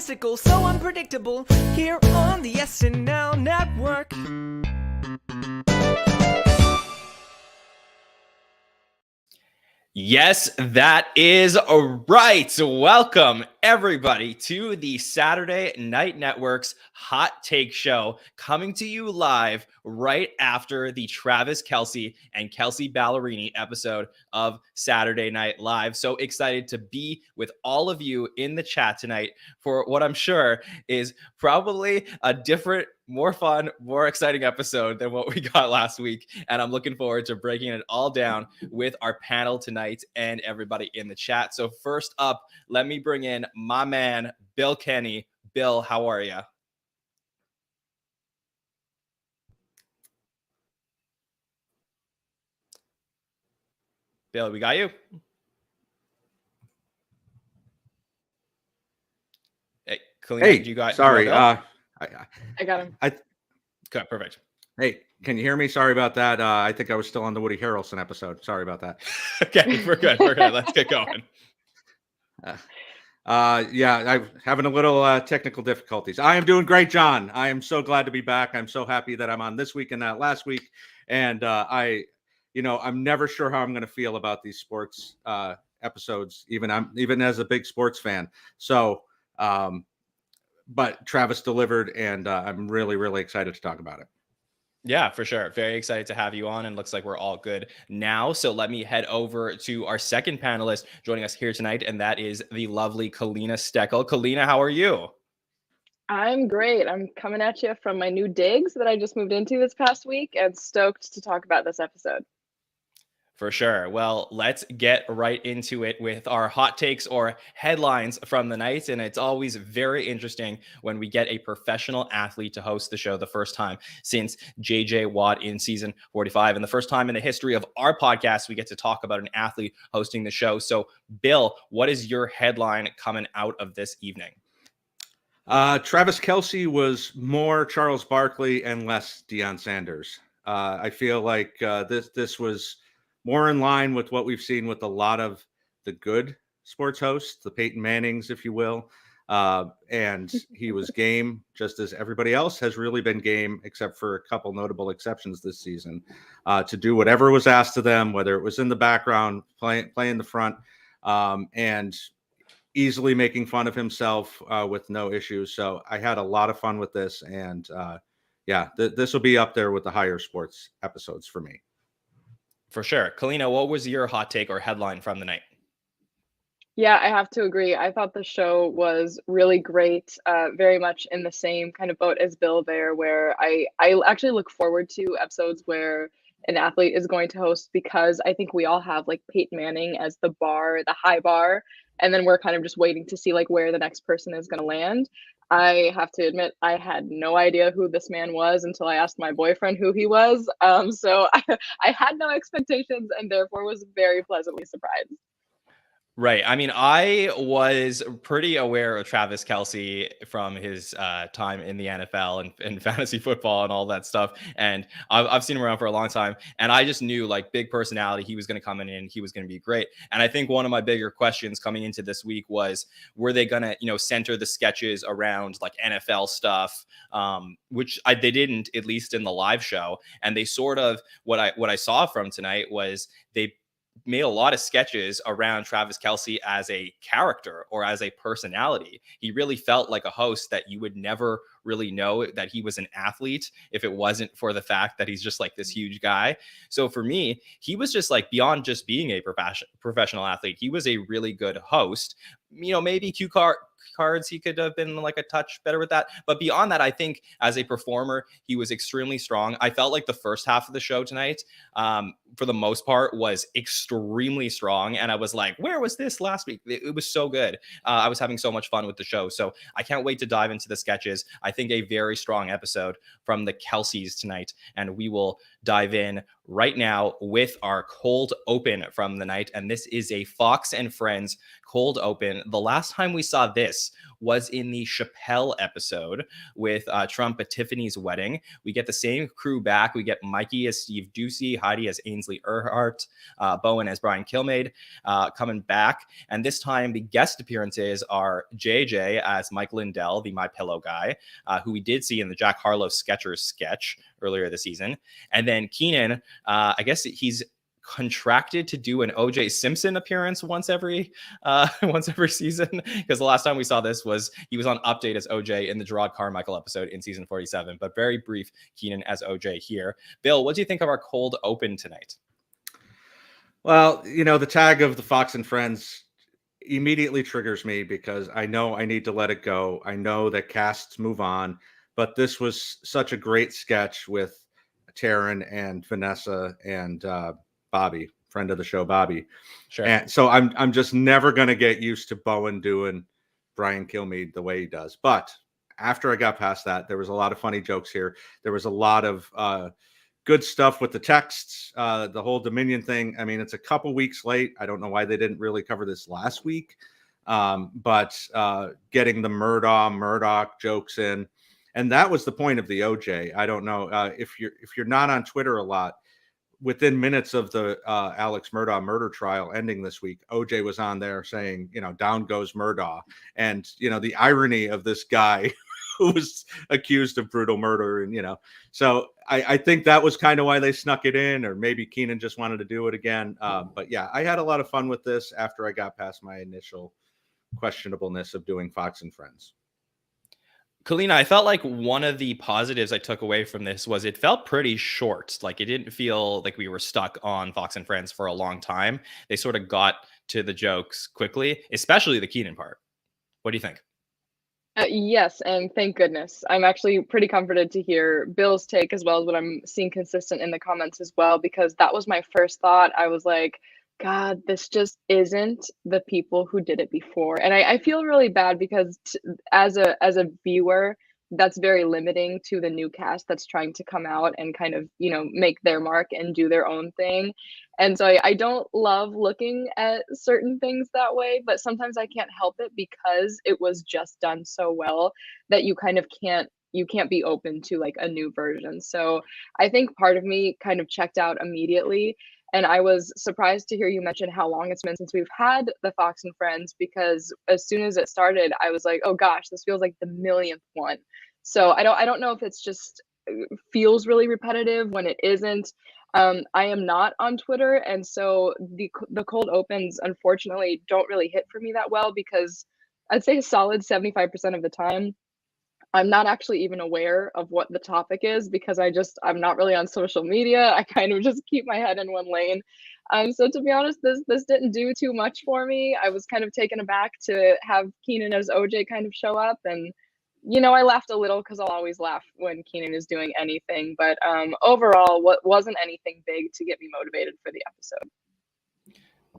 fantastical, so unpredictable, here on the SNL network. Yes, that is right. Welcome, everybody, to the Saturday Night Network's Hot Take Show, coming to you live right after the Travis Kelce and Kelsea Ballerini episode of Saturday Night Live. So excited to be with all of you in the chat tonight for what I'm sure is probably a different, more fun, more exciting episode than what we got last week. And I'm looking forward to breaking it all down with our panel tonight and everybody in the chat. So first up, let me bring in my man, Bill Kenney. Bill, how are you? Bill, we got you. Hey, Kaleena, hey, you got sorry. I got him. Okay, perfect. Hey, can you hear me? Sorry about that. I think I was still on the Woody Harrelson episode. Sorry about that. Okay, we're good. We're good. Let's get going. Yeah, I'm having a little technical difficulties. I am doing great, John. I am so glad to be back. I'm so happy that I'm on this week and not last week. And I'm never sure how I'm going to feel about these sports episodes. Even as a big sports fan. So, but Travis delivered, and I'm really, really excited to talk about it. Yeah, for sure. Very excited to have you on, and looks like we're all good now. So let me head over to our second panelist joining us here tonight, and that is the lovely Kaleena Steakle. Kaleena, how are you? I'm great. I'm coming at you from my new digs that I just moved into this past week, and stoked to talk about this episode. For sure. Well, let's get right into it with our hot takes or headlines from the night. And it's always very interesting when we get a professional athlete to host the show the first time since JJ Watt in season 45. And the first time in the history of our podcast, we get to talk about an athlete hosting the show. So, Bill, what is your headline coming out of this evening? Travis Kelce was more Charles Barkley and less Deion Sanders. I feel like this was more in line with what we've seen with a lot of the good sports hosts, the Peyton Mannings, if you will. And he was game, just as everybody else has really been game, except for a couple notable exceptions this season, to do whatever was asked of them, whether it was in the background, playing the front, and easily making fun of himself with no issues. So I had a lot of fun with this. And this will be up there with the higher sports episodes for me. For sure. Kaleena, what was your hot take or headline from the night? Yeah, I have to agree. I thought the show was really great, very much in the same kind of boat as Bill there, where I actually look forward to episodes where an athlete is going to host, because I think we all have like Peyton Manning as the bar, the high bar, and then we're kind of just waiting to see like where the next person is going to land. I have to admit, I had no idea who this man was until I asked my boyfriend who he was. So I had no expectations, and therefore was very pleasantly surprised. Right. I mean, I was pretty aware of Travis Kelce from his time in the NFL and fantasy football and all that stuff. And I've seen him around for a long time. And I just knew, like, big personality, he was going to come in and he was going to be great. And I think one of my bigger questions coming into this week was, were they going to, center the sketches around like NFL stuff, which they didn't, at least in the live show. And they sort of, what I saw from tonight was they made a lot of sketches around Travis Kelce as a character or as a personality. He really felt like a host that you would never really know that he was an athlete if it wasn't for the fact that he's just like this huge guy. So for me, he was just like, beyond just being a professional athlete, he was a really good host. Maybe cards, he could have been like a touch better with that. But beyond that, I think as a performer, he was extremely strong. I felt like the first half of the show tonight, for the most part, was extremely strong. And I was like, where was this last week? It was so good. I was having so much fun with the show. So I can't wait to dive into the sketches. I think a very strong episode from the Kelces tonight. And we will dive in right now with our cold open from the night. And this is a Fox and Friends cold open. The last time we saw this was in the Chappelle episode with Trump at Tiffany's wedding. We get the same crew back. We get Mikey as Steve Ducey, Heidi as Ainsley Earhart, Bowen as Brian Kilmeade coming back. And this time the guest appearances are JJ as Mike Lindell, the My Pillow guy, who we did see in the Jack Harlow Skechers sketch earlier this season. And then Keenan, I guess he's contracted to do an OJ Simpson appearance once every season, because the last time we saw this was he was on Update as OJ in the Gerard Carmichael episode in season 47, but very brief Keenan as OJ here. Bill, what do you think of our cold open tonight? Well, the tag of the Fox and Friends immediately triggers me because I know I need to let it go. I know that casts move on, but this was such a great sketch with Taryn and Vanessa and Bobby, friend of the show, Bobby. Sure. And so I'm just never going to get used to Bowen doing Brian Kilmeade the way he does. But after I got past that, there was a lot of funny jokes here. There was a lot of good stuff with the texts, the whole Dominion thing. I mean, it's a couple weeks late. I don't know why they didn't really cover this last week. But getting the Murdoch jokes in. And that was the point of the OJ. I don't know if you're not on Twitter a lot. Within minutes of the Alex Murdaugh murder trial ending this week, OJ was on there saying, down goes Murdaugh. And, the irony of this guy who was accused of brutal murder. And, so I think that was kind of why they snuck it in, or maybe Keenan just wanted to do it again. But yeah, I had a lot of fun with this after I got past my initial questionableness of doing Fox and Friends. Kaleena, I felt like one of the positives I took away from this was it felt pretty short. Like it didn't feel like we were stuck on Fox and Friends for a long time. They sort of got to the jokes quickly, especially the Keenan part. What do you think? Yes, and thank goodness. I'm actually pretty comforted to hear Bill's take as well as what I'm seeing consistent in the comments as well, because that was my first thought. I was like, God, this just isn't the people who did it before. And I feel really bad because as a viewer, that's very limiting to the new cast that's trying to come out and kind of, make their mark and do their own thing. And so I don't love looking at certain things that way, but sometimes I can't help it because it was just done so well that you kind of can't be open to like a new version. So I think part of me kind of checked out immediately. And I was surprised to hear you mention how long it's been since we've had the Fox and Friends, because as soon as it started, I was like, oh gosh, this feels like the millionth one. So I don't know if it's just feels really repetitive when it isn't. I am not on Twitter, and so the cold opens unfortunately don't really hit for me that well, because I'd say a solid 75% of the time I'm not actually even aware of what the topic is, because I'm not really on social media. I kind of just keep my head in one lane. So to be honest, this didn't do too much for me. I was kind of taken aback to have Keenan as OJ kind of show up, and I laughed a little because I'll always laugh when Keenan is doing anything. But overall, what wasn't anything big to get me motivated for the episode.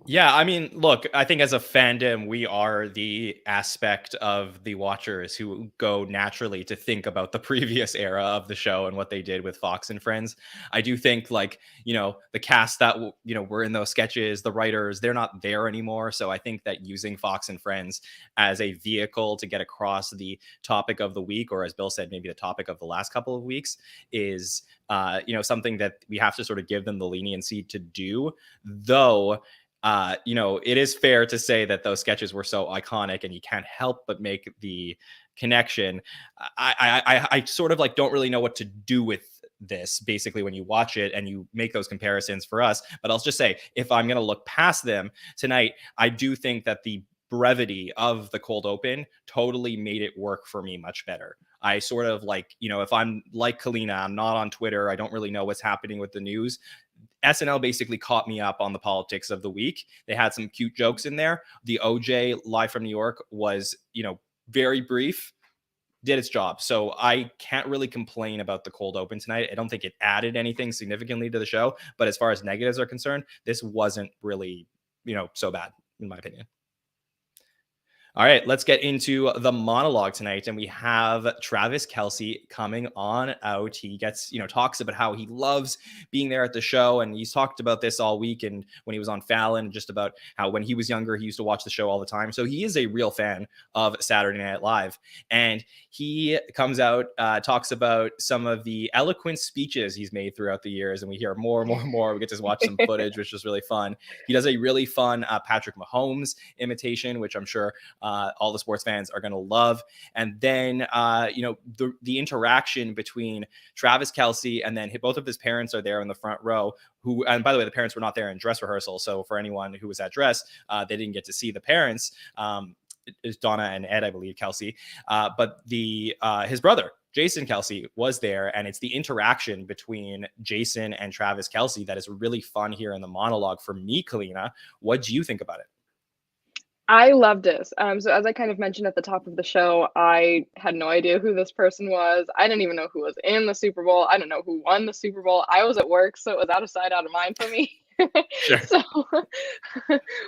Yeah, I mean, look, I think as a fandom, we are the aspect of the watchers who go naturally to think about the previous era of the show and what they did with Fox and Friends. I do think, like, the cast that, were in those sketches, the writers, they're not there anymore. So I think that using Fox and Friends as a vehicle to get across the topic of the week, or as Bill said, maybe the topic of the last couple of weeks, is something that we have to sort of give them the leniency to do, though. It is fair to say that those sketches were so iconic and you can't help but make the connection. I sort of like don't really know what to do with this basically when you watch it and you make those comparisons for us. But I'll just say, if I'm going to look past them tonight, I do think that the brevity of the cold open totally made it work for me much better. I sort of like, if I'm like Kaleena, I'm not on Twitter, I don't really know what's happening with the news. SNL basically caught me up on the politics of the week. They had some cute jokes in there. The OJ Live from New York was, very brief, did its job. So I can't really complain about the cold open tonight. I don't think it added anything significantly to the show. But as far as negatives are concerned, this wasn't really, so bad, in my opinion. All right, let's get into the monologue tonight. And we have Travis Kelce coming on out. He gets, talks about how he loves being there at the show. And he's talked about this all week. And when he was on Fallon, just about how when he was younger, he used to watch the show all the time. So he is a real fan of Saturday Night Live. And he comes out, talks about some of the eloquent speeches he's made throughout the years. And we hear more and more and more. We get to watch some footage, which is really fun. He does a really fun Patrick Mahomes imitation, which I'm sure all the sports fans are going to love. And then, the interaction between Travis Kelce and then both of his parents are there in the front row, and by the way, the parents were not there in dress rehearsal. So for anyone who was at dress, they didn't get to see the parents. It's Donna and Ed, I believe, Kelsey. But his brother, Jason Kelce, was there, and it's the interaction between Jason and Travis Kelce that is really fun here in the monologue for me, Kaleena. What do you think about it? I loved this. So as I kind of mentioned at the top of the show, I had no idea who this person was. I didn't even know who was in the Super Bowl. I didn't know who won the Super Bowl. I was at work, so it was out of sight, out of mind for me. Sure. So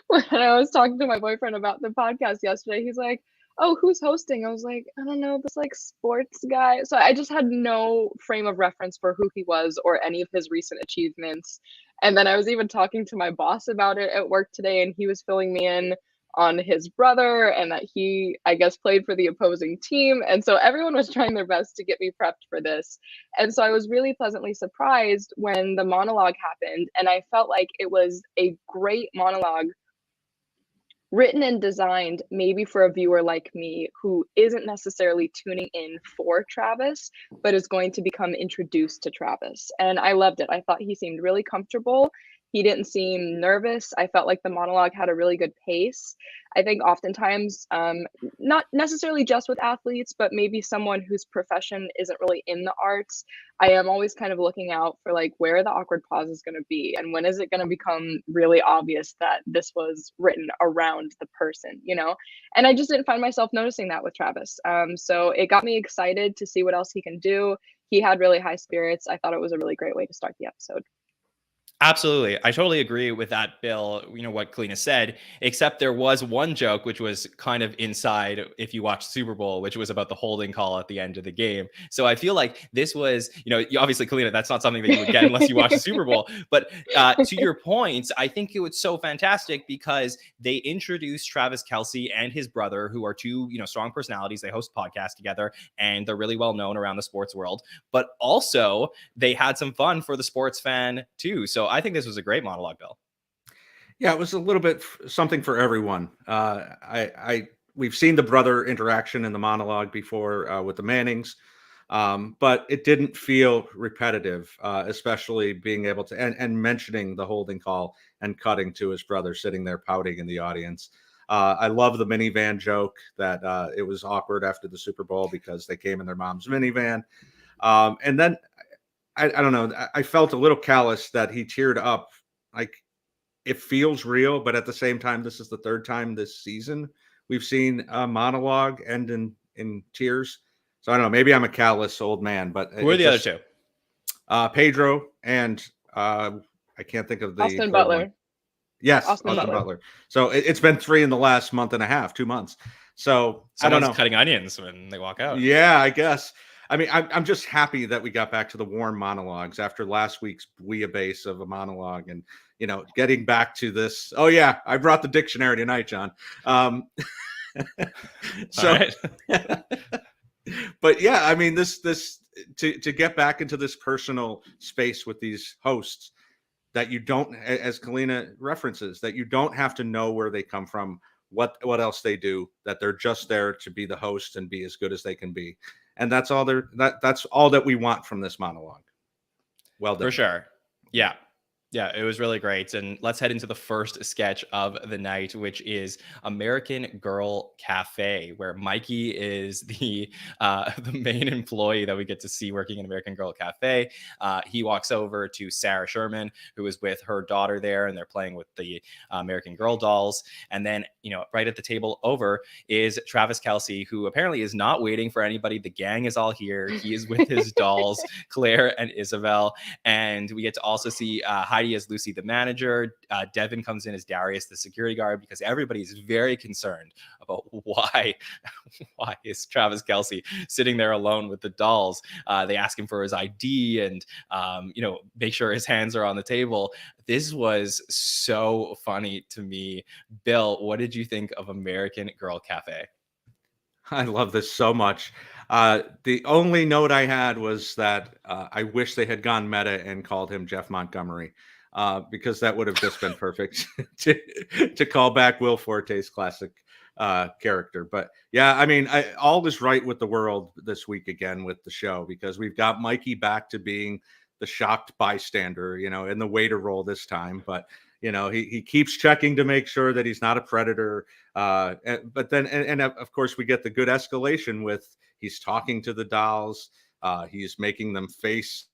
when I was talking to my boyfriend about the podcast yesterday, he's like, "Oh, who's hosting?" I was like, "I don't know, this like sports guy." So I just had no frame of reference for who he was or any of his recent achievements. And then I was even talking to my boss about it at work today, and he was filling me in on his brother and that he, I guess, played for the opposing team. And so everyone was trying their best to get me prepped for this. And so I was really pleasantly surprised when the monologue happened. And I felt like it was a great monologue written and designed maybe for a viewer like me who isn't necessarily tuning in for Travis, but is going to become introduced to Travis. And I loved it. I thought he seemed really comfortable. He didn't seem nervous. I felt like the monologue had a really good pace. I think oftentimes, not necessarily just with athletes, but maybe someone whose profession isn't really in the arts, I am always kind of looking out for like where the awkward pause is going to be and when is it going to become really obvious that this was written around the person, And I just didn't find myself noticing that with Travis. So it got me excited to see what else he can do. He had really high spirits. I thought it was a really great way to start the episode. Absolutely. I totally agree with that, Bill, what Kaleena said, except there was one joke, which was kind of inside if you watch Super Bowl, which was about the holding call at the end of the game. So I feel like this was, obviously, Kaleena, that's not something that you would get unless you watch the Super Bowl. But to your point, I think it was so fantastic because they introduced Travis Kelce and his brother, who are two, strong personalities. They host podcasts together and they're really well known around the sports world. But also they had some fun for the sports fan too. So I think this was a great monologue, Bill. Yeah, it was a little bit something for everyone. We've seen the brother interaction in the monologue before with the Mannings, but it didn't feel repetitive, especially being able to and mentioning the holding call and cutting to his brother sitting there pouting in the audience. I love the minivan joke that it was awkward after the Super Bowl because they came in their mom's minivan. And then I don't know. I felt a little callous that he teared up. Like it feels real, but at the same time, this is the third time this season we've seen a monologue end in tears. So I don't know. Maybe I'm a callous old man, but who are the other two? Pedro and I can't think of the Austin Butler. One. Yes, Austin Butler. So it's been 3 in the last month and a half, 2 months. So someone's I don't know. Cutting onions when they walk out. Yeah, I guess. I mean, I'm just happy that we got back to the warm monologues after last week's bouillabaisse of a monologue and, getting back to this. Oh, yeah, I brought the dictionary tonight, John. But yeah, I mean, this to get back into this personal space with these hosts that you don't, as Kaleena references, that you don't have to know where they come from, what else they do, that they're just there to be the host and be as good as they can be. And that's all that's all that we want from this monologue. Well done. For sure. Yeah. Yeah, it was really great. And let's head into the first sketch of the night, which is American Girl Cafe, where Mikey is the main employee that we get to see working in American Girl Cafe. He walks over to Sarah Sherman, who is with her daughter there, and they're playing with the American Girl dolls. And then, right at the table over is Travis Kelce, who apparently is not waiting for anybody. The gang is all here. He is with his dolls, Claire and Isabel. And we get to also see Heidi as Lucy, the manager. Devin comes in as Darius, the security guard, because everybody's very concerned about why is Travis Kelce sitting there alone with the dolls. They ask him for his ID and, make sure his hands are on the table. This was so funny to me. Bill, what did you think of American Girl Cafe? I love this so much. The only note I had was that I wish they had gone meta and called him Jeff Montgomery, because that would have just been perfect to call back Will Forte's classic character. But yeah, I mean, all is right with the world this week again with the show, because we've got Mikey back to being the shocked bystander, in the waiter role this time. But he keeps checking to make sure that he's not a predator. But then, and of course, we get the good escalation with he's talking to the dolls. He's making them face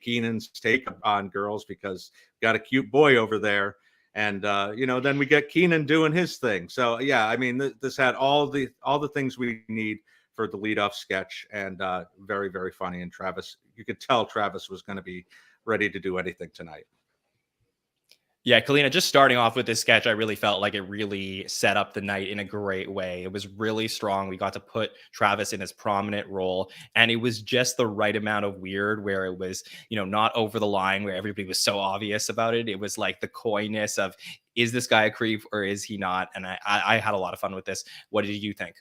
Keenan's take on girls because got a cute boy over there. And, then we get Keenan doing his thing. So, yeah, I mean, this had all the things we need for the leadoff sketch, and very, very funny. And Travis, you could tell Travis was going to be ready to do anything tonight. Yeah, Kaleena, just starting off with this sketch, I really felt like it really set up the night in a great way. It was really strong. We got to put Travis in his prominent role, and it was just the right amount of weird where it was, not over the line where everybody was so obvious about it. It was like the coyness of, is this guy a creep or is he not? And I had a lot of fun with this. What did you think?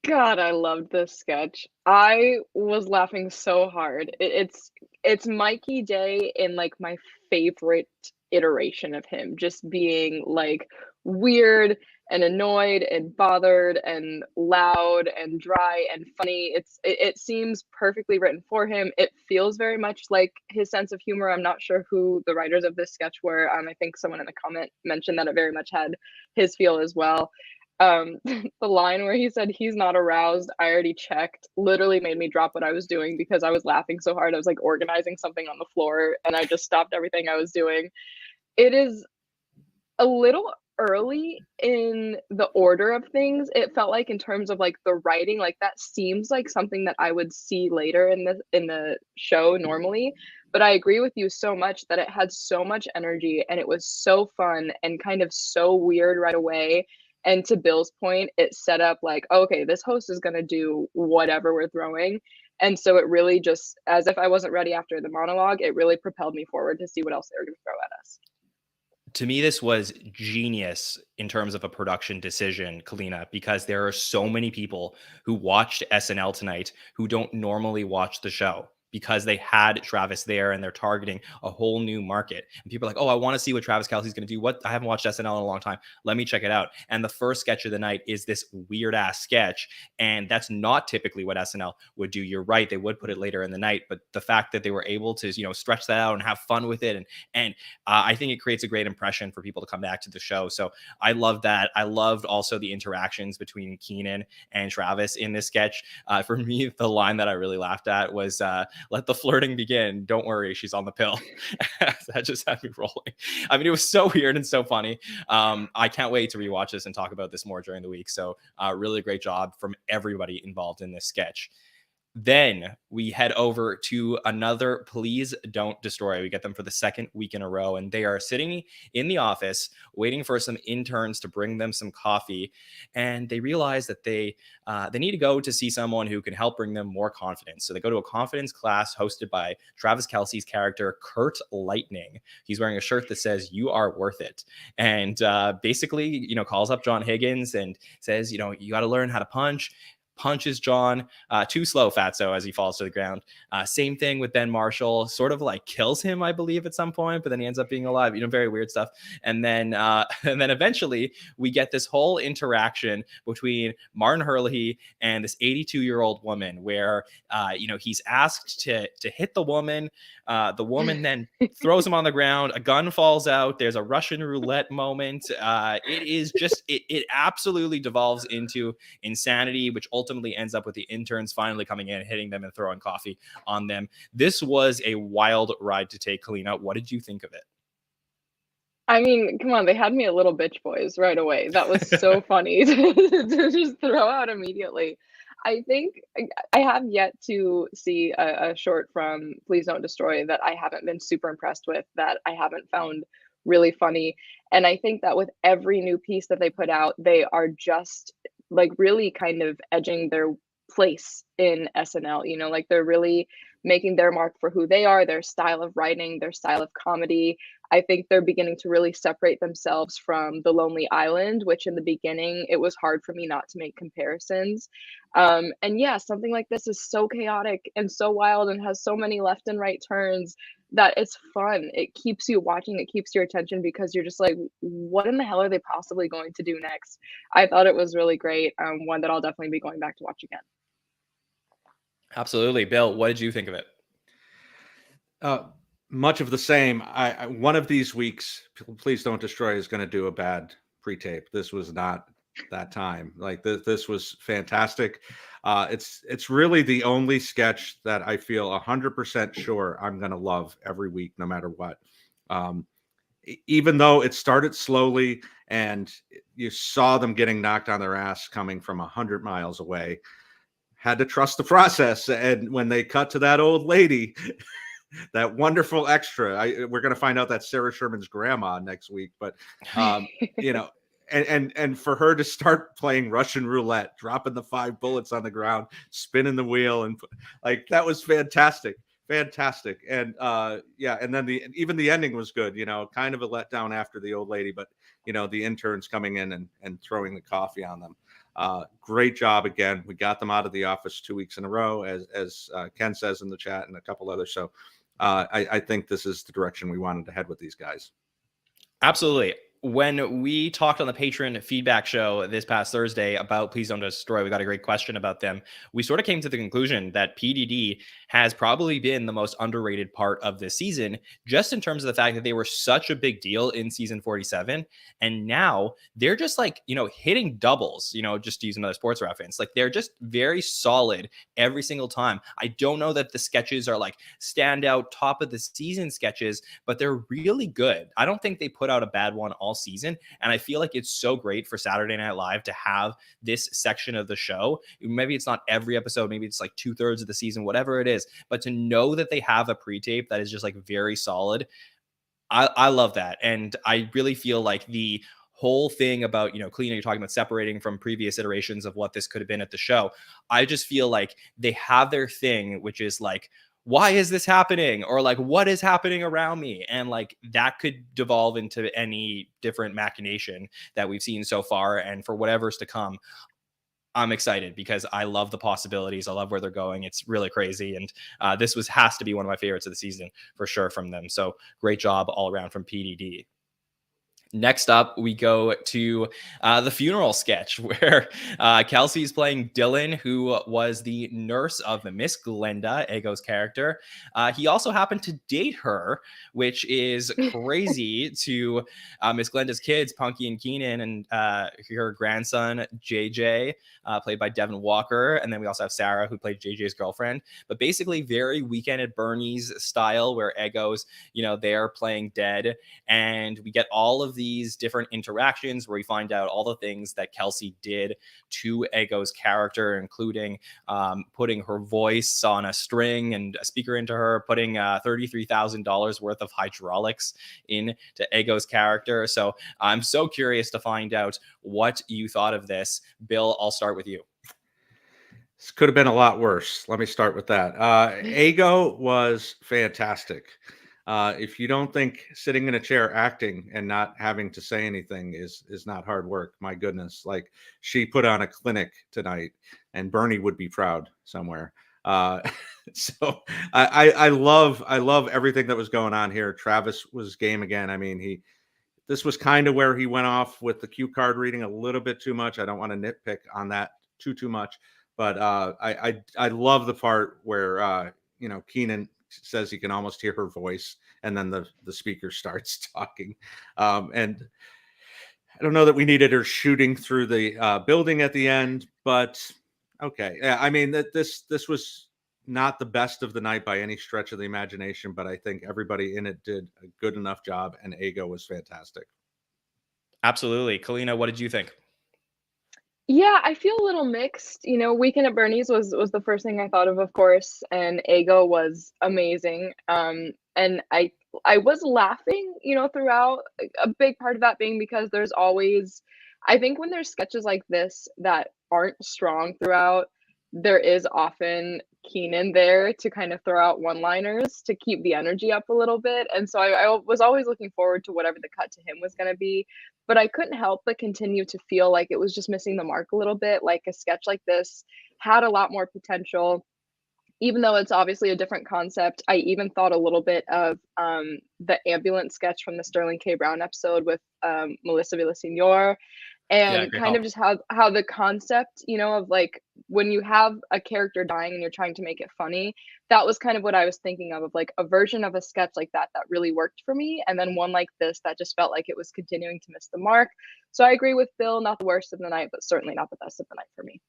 God, I loved this sketch. I was laughing so hard. It's Mikey Day in like my favorite iteration of him, just being like weird and annoyed and bothered and loud and dry and funny. It seems perfectly written for him. It feels very much like his sense of humor. I'm not sure who the writers of this sketch were. I think someone in the comment mentioned that it very much had his feel as well. The line where he said he's not aroused, I already checked, literally made me drop what I was doing because I was laughing so hard. I was like organizing something on the floor and I just stopped everything I was doing. It is a little early in the order of things. It felt like in terms of like the writing, like that seems like something that I would see later in the show normally. But I agree with you so much that it had so much energy and it was so fun and kind of so weird right away. And to Bill's point, it set up like, okay, this host is going to do whatever we're throwing. And so it really just, as if I wasn't ready after the monologue, it really propelled me forward to see what else they were going to throw at us. To me, this was genius in terms of a production decision, Kaleena, because there are so many people who watched SNL tonight who don't normally watch the show, because they had Travis there and they're targeting a whole new market. And people are like, oh, I want to see what Travis Kelce's going to do. I haven't watched SNL in a long time. Let me check it out. And the first sketch of the night is this weird ass sketch. And that's not typically what SNL would do. You're right. They would put it later in the night. But the fact that they were able to, stretch that out and have fun with it. And I think it creates a great impression for people to come back to the show. So I love that. I loved also the interactions between Keenan and Travis in this sketch. For me, the line that I really laughed at was, let the flirting begin. Don't worry, she's on the pill. That just had me rolling. I mean, it was so weird and so funny. I can't wait to rewatch this and talk about this more during the week. So really great job from everybody involved in this sketch. Then we head over to another Please Don't Destroy. We get them for the second week in a row, and they are sitting in the office waiting for some interns to bring them some coffee. And they realize that they need to go to see someone who can help bring them more confidence. So they go to a confidence class hosted by Travis Kelce's character, Kurt Lightning. He's wearing a shirt that says, "You are worth it." And basically, calls up John Higgins and says, you got to learn how to punch. Punches John too slow, Fatso, as he falls to the ground. Same thing with Ben Marshall, sort of like kills him, I believe, at some point, but then he ends up being alive. Very weird stuff. And then eventually we get this whole interaction between Martin Herlihy and this 82-year-old woman, where he's asked to hit the woman. The woman then throws him on the ground. A gun falls out. There's a Russian roulette moment. It is just it absolutely devolves into insanity, which ultimately ends up with the interns finally coming in, hitting them and throwing coffee on them. This was a wild ride to take. Kaleena, what did you think of it? I mean, come on, they had me a little bitch boys right away. That was so funny to just throw out immediately. I think I have yet to see a short from Please Don't Destroy that I haven't been super impressed with, that I haven't found really funny. And I think that with every new piece that they put out, they are just like really kind of edging their place in SNL. You know, like they're really making their mark for who they are, their style of writing, their style of comedy. I think they're beginning to really separate themselves from The Lonely Island, which in the beginning it was hard for me not to make comparisons. And yeah, something like this is so chaotic and so wild and has so many left and right turns that it's fun. It keeps you watching, it keeps your attention because you're just like, what in the hell are they possibly going to do next? I thought it was really great. One that I'll definitely be going back to watch again. Absolutely. Bill, what did you think of it? Much of the same. One of these weeks, Please Don't Destroy is going to do a bad pre-tape. This was not that time. Like this was fantastic. It's really the only sketch that I feel 100% sure I'm going to love every week, no matter what. Even though it started slowly and you saw them getting knocked on their ass coming from 100 miles away, had to trust the process. And when they cut to that old lady, that wonderful extra, we're going to find out that's Sarah Sherman's grandma next week, but you know, and for her to start playing Russian roulette, dropping the 5 bullets on the ground, spinning the wheel, and like that was fantastic. And yeah, and then even the ending was good, you know, kind of a letdown after the old lady, but you know, the interns coming in and throwing the coffee on them. Great job again. We got them out of the office 2 weeks in a row, as Ken says in the chat, and a couple others. So I think this is the direction we wanted to head with these guys. Absolutely. When we talked on the patron feedback show this past Thursday about Please Don't Destroy, we got a great question about them. We sort of came to the conclusion that PDD has probably been the most underrated part of this season, just in terms of the fact that they were such a big deal in season 47. And now they're just like, you know, hitting doubles, you know, just to use another sports reference. Like they're just very solid every single time. I don't know that the sketches are like standout top of the season sketches, but they're really good. I don't think they put out a bad one all season. And I feel like it's so great for Saturday Night Live to have this section of the show. Maybe it's not every episode, maybe it's like 2/3 of the season, whatever it is, but to know that they have a pre-tape that is just like very solid. I love that. And I really feel like the whole thing about, you know, Kaleena, you're talking about separating from previous iterations of what this could have been at the show. I just feel like they have their thing, which is like, why is this happening? Or like, what is happening around me? And like that could devolve into any different machination that we've seen so far. And for whatever's to come, I'm excited because I love the possibilities. I love where they're going. It's really crazy. And this has to be one of my favorites of the season for sure from them. So great job all around from PDD. Next up, we go to the funeral sketch where Kelsey is playing Dylan, who was the nurse of Miss Glenda, Ego's character. He also happened to date her, which is crazy to Miss Glenda's kids, Punky and Keenan, and her grandson, JJ, played by Devin Walker. And then we also have Sarah, who played JJ's girlfriend. But basically very Weekend at Bernie's style, where Ego's, you know, they're playing dead. And we get all of these different interactions where we find out all the things that Kelsey did to Ego's character, including putting her voice on a string and a speaker into her, putting $33,000 worth of hydraulics into Ego's character. So I'm so curious to find out what you thought of this. Bill, I'll start with you. This could have been a lot worse. Let me start with that. Ego was fantastic. If you don't think sitting in a chair acting and not having to say anything is not hard work, my goodness, like she put on a clinic tonight, and Bernie would be proud somewhere. So I love everything that was going on here. Travis was game again. I mean, this was kind of where he went off with the cue card reading a little bit too much. I don't want to nitpick on that too much, but I love the part where you know, Keenan says he can almost hear her voice, and then the speaker starts talking. And I don't know that we needed her shooting through the building at the end, but okay. Yeah, I mean, this was not the best of the night by any stretch of the imagination, but I think everybody in it did a good enough job, and Ego was fantastic. Absolutely. Kaleena, what did you think? Yeah, I feel a little mixed. You know, Weekend at Bernie's was the first thing I thought of course, and Ego was amazing. And I was laughing, you know, throughout. A big part of that being because there's always, I think when there's sketches like this that aren't strong throughout, there is often Keenan there to kind of throw out one-liners to keep the energy up a little bit. And so I was always looking forward to whatever the cut to him was going to be, but I couldn't help but continue to feel like it was just missing the mark a little bit. Like a sketch like this had a lot more potential, even though it's obviously a different concept. I even thought a little bit of the ambulance sketch from the Sterling K. Brown episode with Melissa Villaseñor, Yeah, and great kind call. of just how the concept, you know, of like when you have a character dying and you're trying to make it funny, that was kind of what I was thinking of like a version of a sketch like that that really worked for me, and then one like this that just felt like it was continuing to miss the mark. So I agree with Bill, not the worst of the night, but certainly not the best of the night for me.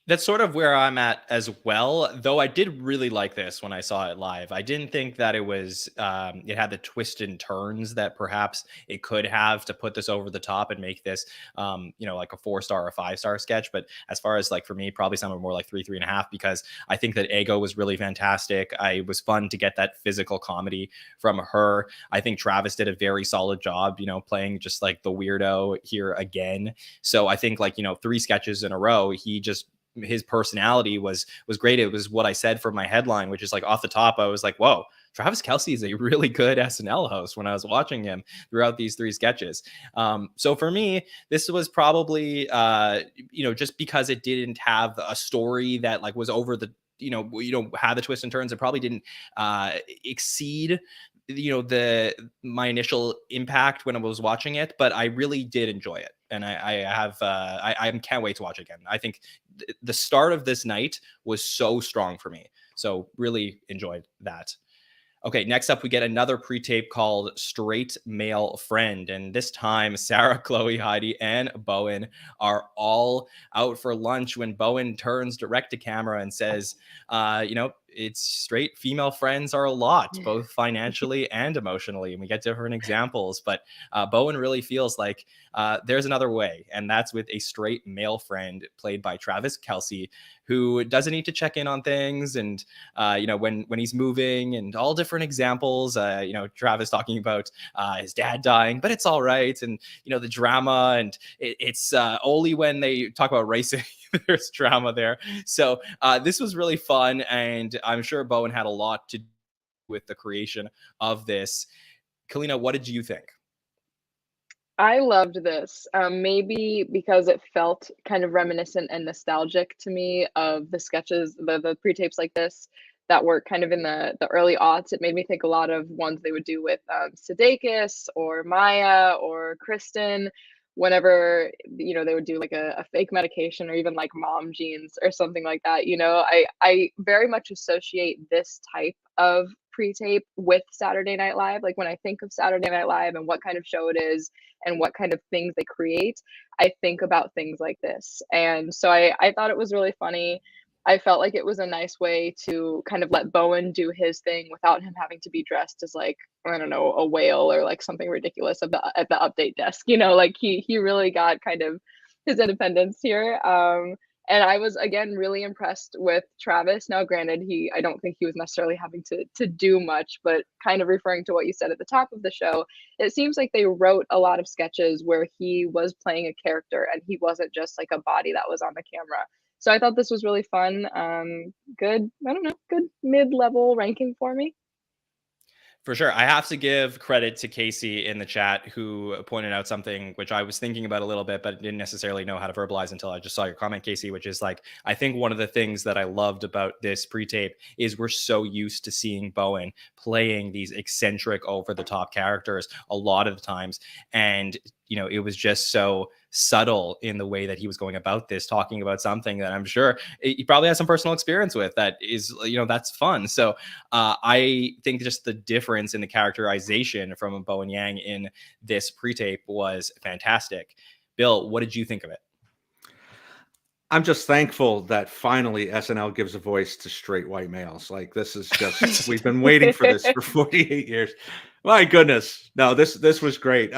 That's sort of where I'm at as well, though I did really like this when I saw it live. I didn't think that it was, it had the twists and turns that perhaps it could have to put this over the top and make this, you know, like a 4-star or 5-star sketch. But as far as like for me, probably somewhere more like 3, 3.5, because I think that Ego was really fantastic. It was fun to get that physical comedy from her. I think Travis did a very solid job, you know, playing just like the weirdo here again. So I think like, you know, 3 sketches in a row, his personality was great. It was what I said for my headline, which is like off the top, I was like, whoa, Travis Kelce is a really good SNL host when I was watching him throughout these 3 sketches. So for me, this was probably, you know, just because it didn't have a story that like was over the, had the twists and turns. It probably didn't exceed, my initial impact when I was watching it, but I really did enjoy it. And I can't wait to watch it again. I think the start of this night was so strong for me. So really enjoyed that. Okay, next up, we get another pre-tape called Straight Male Friend. And this time, Sarah, Chloe, Heidi, and Bowen are all out for lunch when Bowen turns direct to camera and says, it's straight female friends are a lot, both financially and emotionally. And we get different examples. But Bowen really feels like there's another way. And that's with a straight male friend played by Travis Kelce, who doesn't need to check in on things. And, when he's moving and all different examples, Travis talking about his dad dying, but it's all right. And, the drama, and it's only when they talk about racing, there's drama there. So this was really fun. And I'm sure Bowen had a lot to do with the creation of this. Kaleena, what did you think? I loved this. Maybe because it felt kind of reminiscent and nostalgic to me of the sketches, the pre-tapes like this that were kind of in the early aughts. It made me think a lot of ones they would do with Sudeikis or Maya or Kristen, whenever they would do like a fake medication or even like mom jeans or something like that. I very much associate this type of pre-tape with Saturday Night Live. Like when I think of Saturday Night Live and what kind of show it is and what kind of things they create, I think about things like this. And so I thought it was really funny. I felt like it was a nice way to kind of let Bowen do his thing without him having to be dressed as like, I don't know, a whale or like something ridiculous at the update desk. Like he really got kind of his independence here. And I was again really impressed with Travis. Now, granted, I don't think he was necessarily having to do much, but kind of referring to what you said at the top of the show, it seems like they wrote a lot of sketches where he was playing a character and he wasn't just like a body that was on the camera. So I thought this was really fun. Good, I don't know, good mid-level ranking for me. For sure. I have to give credit to Casey in the chat, who pointed out something which I was thinking about a little bit, but didn't necessarily know how to verbalize until I just saw your comment, Casey, which is like, I think one of the things that I loved about this pre-tape is we're so used to seeing Bowen playing these eccentric, over the top characters a lot of the times. And it was just so subtle in the way that he was going about this, talking about something that I'm sure he probably has some personal experience with that is, that's fun. So I think just the difference in the characterization from Bowen Yang in this pre-tape was fantastic. Bill, what did you think of it? I'm just thankful that finally SNL gives a voice to straight white males. Like, this is just, we've been waiting for this for 48 years. My goodness. No, this was great.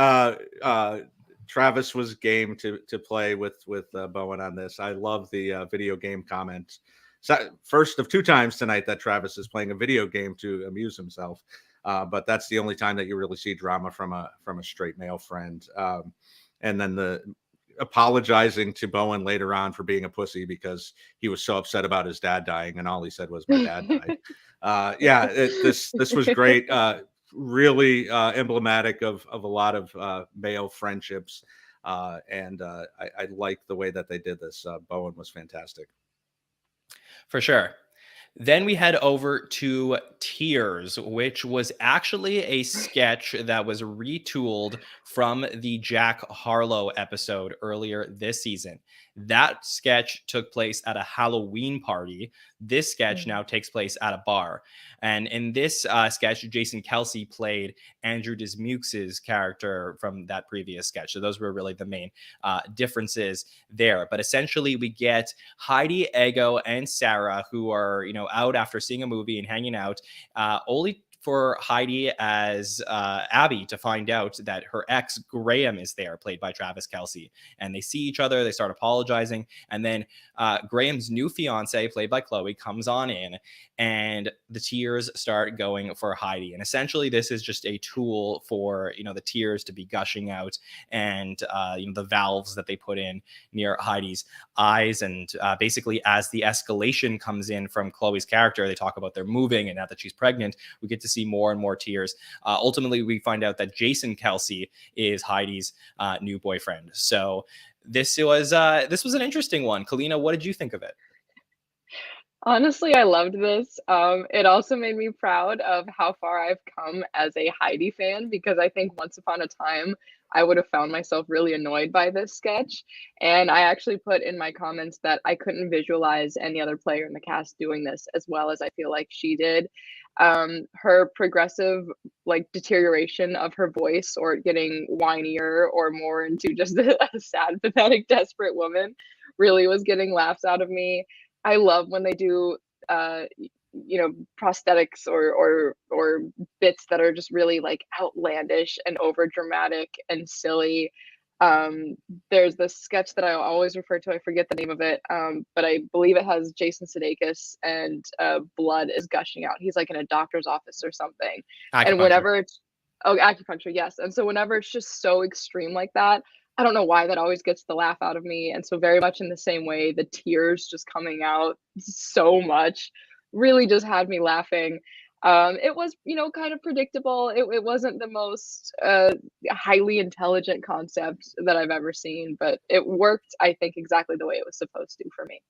Travis was game to play with Bowen on this. I love the video game comments. So, first of 2 times tonight that Travis is playing a video game to amuse himself. But that's the only time that you really see drama from a straight male friend. And then the apologizing to Bowen later on for being a pussy because he was so upset about his dad dying, and all he said was, "My dad died." This was great. Really emblematic of a lot of male friendships, and I like the way that they did this. Bowen was fantastic. For sure. Then we head over to Tears, which was actually a sketch that was retooled from the Jack Harlow episode earlier this season. That sketch took place at a Halloween party. This sketch now takes place at a bar. And in this sketch, Jason Kelce played Andrew Dismukes' character from that previous sketch. So those were really the main differences there. But essentially, we get Heidi, Ego, and Sarah, who are, out after seeing a movie and hanging out, only for Heidi as Abby to find out that her ex Graham is there, played by Travis Kelce. And they see each other, they start apologizing, and then Graham's new fiance, played by Chloe, comes on in, and the tears start going for Heidi. And essentially, this is just a tool for the tears to be gushing out, and the valves that they put in near Heidi's eyes. And basically, as the escalation comes in from Chloe's character, they talk about they're moving, and now that she's pregnant, we get to see more and more tears. Ultimately, we find out that Jason Kelce is Heidi's new boyfriend. So this was an interesting one. Kaleena, what did you think of it? Honestly, I loved this. It also made me proud of how far I've come as a Heidi fan, because I think once upon a time I would have found myself really annoyed by this sketch. And I actually put in my comments that I couldn't visualize any other player in the cast doing this as well as I feel like she did. Her progressive deterioration of her voice, or getting whinier or more into just a sad, pathetic, desperate woman, really was getting laughs out of me. I love when they do prosthetics or bits that are just really outlandish and over dramatic and silly. There's this sketch that I always refer to, I forget the name of it, but I believe it has Jason Sudeikis, and blood is gushing out. He's in a doctor's office or something. And whenever it's acupuncture, yes. And so whenever it's just so extreme like that, I don't know why that always gets the laugh out of me. And so very much in the same way, the tears just coming out so much really just had me laughing. It was, kind of predictable. It wasn't the most highly intelligent concept that I've ever seen, but it worked, I think, exactly the way it was supposed to for me.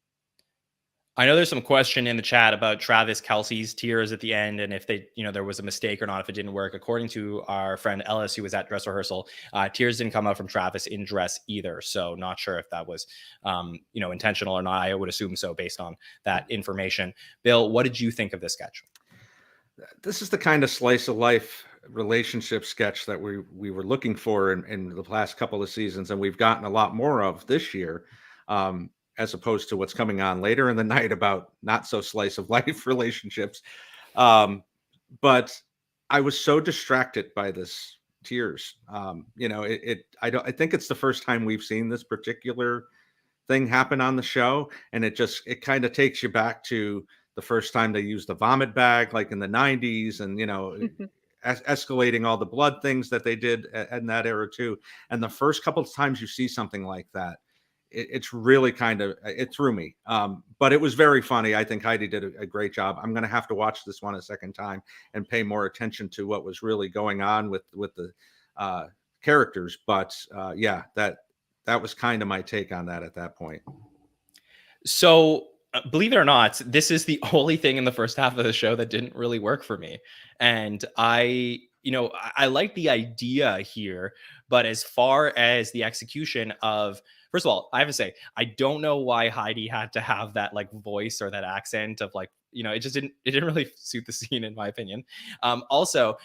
I know there's some question in the chat about Travis Kelce's tears at the end, and if there was a mistake or not, if it didn't work. According to our friend Ellis, who was at dress rehearsal, tears didn't come out from Travis in dress either. So not sure if that was, intentional or not. I would assume so based on that information. Bill, what did you think of this sketch? This is the kind of slice of life relationship sketch that we were looking for in the last couple of seasons, and we've gotten a lot more of this year. As opposed to what's coming on later in the night about not so slice of life relationships. But I was so distracted by this tears. I think it's the first time we've seen this particular thing happen on the show. And it kind of takes you back to the first time they used the vomit bag, like in the 90s, and, escalating all the blood things that they did in that era too. And the first couple of times you see something like that, it's really it threw me. But it was very funny. I think Heidi did a great job. I'm going to have to watch this one a second time and pay more attention to what was really going on with the characters. But that was kind of my take on that at that point. So believe it or not, this is the only thing in the first half of the show that didn't really work for me. And I like the idea here, but as far as the execution of, first of all, I have to say, I don't know why Heidi had to have that voice or that accent of it didn't really suit the scene, in my opinion. Also,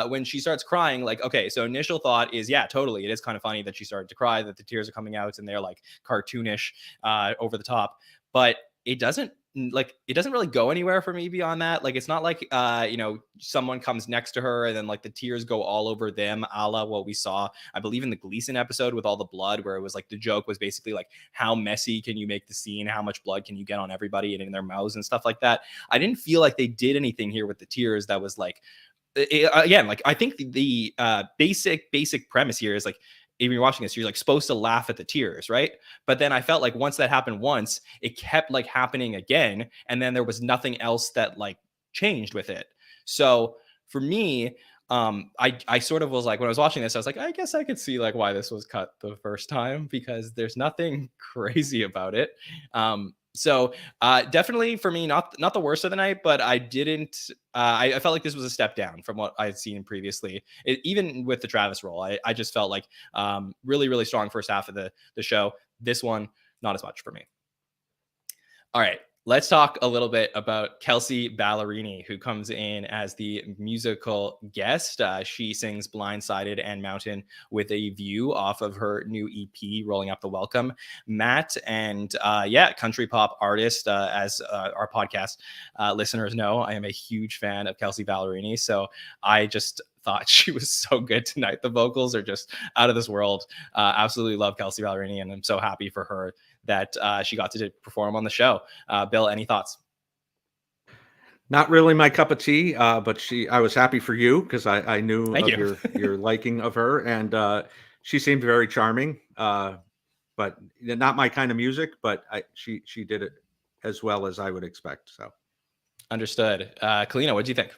when she starts crying, okay, so initial thought is, yeah, totally. It is kind of funny that she started to cry, that the tears are coming out and they're cartoonish, over the top, but it doesn't like it doesn't really go anywhere for me beyond that. Like it's not like you know, someone comes next to her and then like the tears go all over them, a la what we saw, I believe, in the Gleason episode with all the blood, where it was like the joke was basically like, how messy can you make the scene? How much blood can you get on everybody and in their mouths and stuff like that? I didn't feel like they did anything here with the tears that was like, again, like I think the basic premise here is like, if you're watching this, you're like supposed to laugh at the tears, right? But then I felt like once that happened once, it kept like happening again, and then there was nothing else that like changed with it. So for me, I sort of was like, when I was watching this, I was like, I guess I could see like why this was cut the first time, because there's nothing crazy about it. So definitely for me, not the worst of the night, but I didn't. I felt like this was a step down from what I had seen previously. Even with the Travis role, I just felt like really strong first half of the show. This one, not as much for me. All right. Let's talk a little bit about Kelsea Ballerini, who comes in as the musical guest. She sings Blindsided and Mountain with a View off of her new EP, Rolling Up the Welcome Mat. And country pop artist, as our podcast listeners know, I am a huge fan of Kelsea Ballerini. So I just thought she was so good tonight. The vocals are just out of this world. Absolutely love Kelsea Ballerini, and I'm so happy for her that she got to perform on the show. Bill, any thoughts? Not really my cup of tea, but I was happy for you because I knew Thank of you. your liking of her, and she seemed very charming. But not my kind of music, but she did it as well as I would expect. So Understood. Kaleena, what do you think?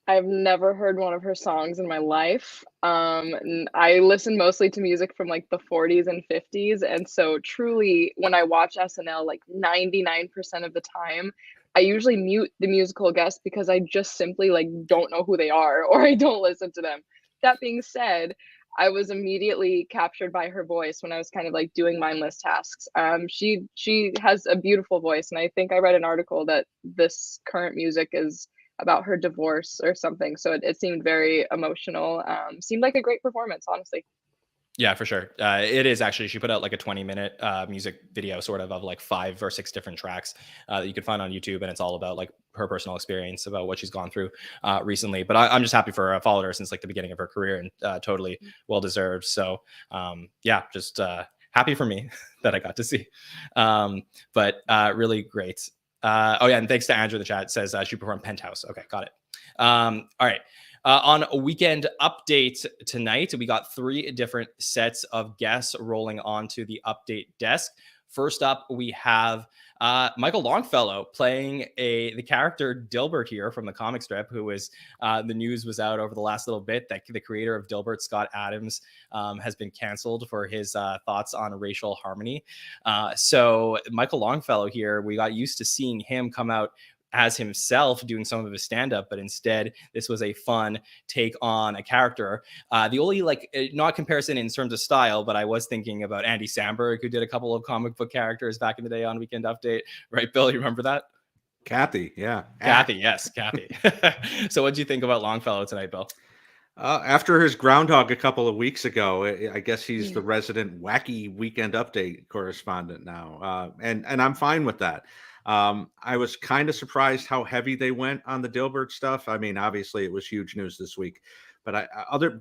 I've never heard one of her songs in my life. I listen mostly to music from like the 40s and 50s. And so truly, when I watch SNL, like 99% of the time, I usually mute the musical guest because I just simply like don't know who they are, or I don't listen to them. That being said, I was immediately captured by her voice when I was kind of like doing mindless tasks. She has a beautiful voice, and I think I read an article that this current music is about her divorce or something. So it seemed very emotional. Seemed like a great performance, honestly. Yeah, for sure. It is actually. She put out like a 20-minute music video, sort of like 5 or 6 different tracks that you can find on YouTube, and it's all about like her personal experience, about what she's gone through recently. But I'm just happy for her. I followed her since like the beginning of her career, and totally well deserved. So just happy for me that I got to see. But really great. And thanks to Andrew in the chat. It says she performed Penthouse. Okay, got it. All right. On a weekend update tonight, we got 3 different sets of guests rolling onto the update desk. First up, we have Michael Longfellow playing the character Dilbert here from the comic strip, who was the news was out over the last little bit that the creator of Dilbert, Scott Adams, has been canceled for his thoughts on racial harmony. So Michael Longfellow here, we got used to seeing him come out as himself doing some of his stand-up, but instead this was a fun take on a character. The only not comparison in terms of style, but I was thinking about Andy Samberg, who did a couple of comic book characters back in the day on Weekend Update, right, Bill? You remember that? Kathy, yeah. Kathy. So what do you think about Longfellow tonight, Bill? After his groundhog a couple of weeks ago, I guess he's the resident wacky Weekend Update correspondent now, and I'm fine with that. I was kind of surprised how heavy they went on the Dilbert stuff. I mean, obviously it was huge news this week, but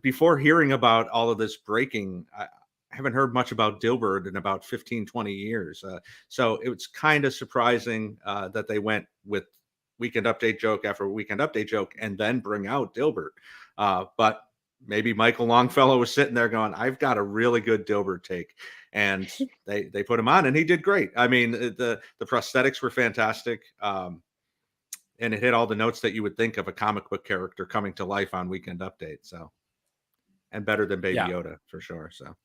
before hearing about all of this breaking, I haven't heard much about Dilbert in about 15, 20 years. So it was kind of surprising that they went with Weekend Update joke after Weekend Update joke and then bring out Dilbert. But maybe Michael Longfellow was sitting there going, I've got a really good Dilbert take. And they put him on and he did great. I mean, the prosthetics were fantastic. And it hit all the notes that you would think of a comic book character coming to life on Weekend Update. So, and better than Baby Yoda for sure. So,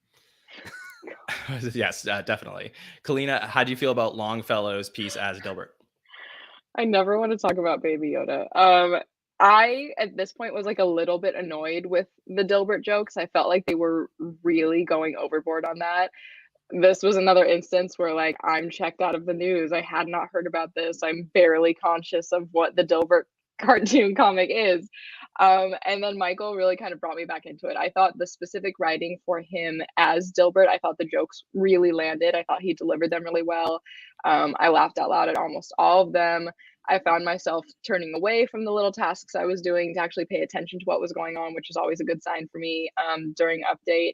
yes, definitely. Kaleena, how do you feel about Longfellow's piece as Dilbert? I never want to talk about Baby Yoda. I, at this point, was like a little bit annoyed with the Dilbert jokes. I felt like they were really going overboard on that. This was another instance where like I'm checked out of the news. I had not heard about this. I'm barely conscious of what the Dilbert cartoon comic is. And then Michael really kind of brought me back into it. I thought the specific writing for him as Dilbert, I thought the jokes really landed. I thought he delivered them really well. I laughed out loud at almost all of them. I found myself turning away from the little tasks I was doing to actually pay attention to what was going on, which is always a good sign for me during update.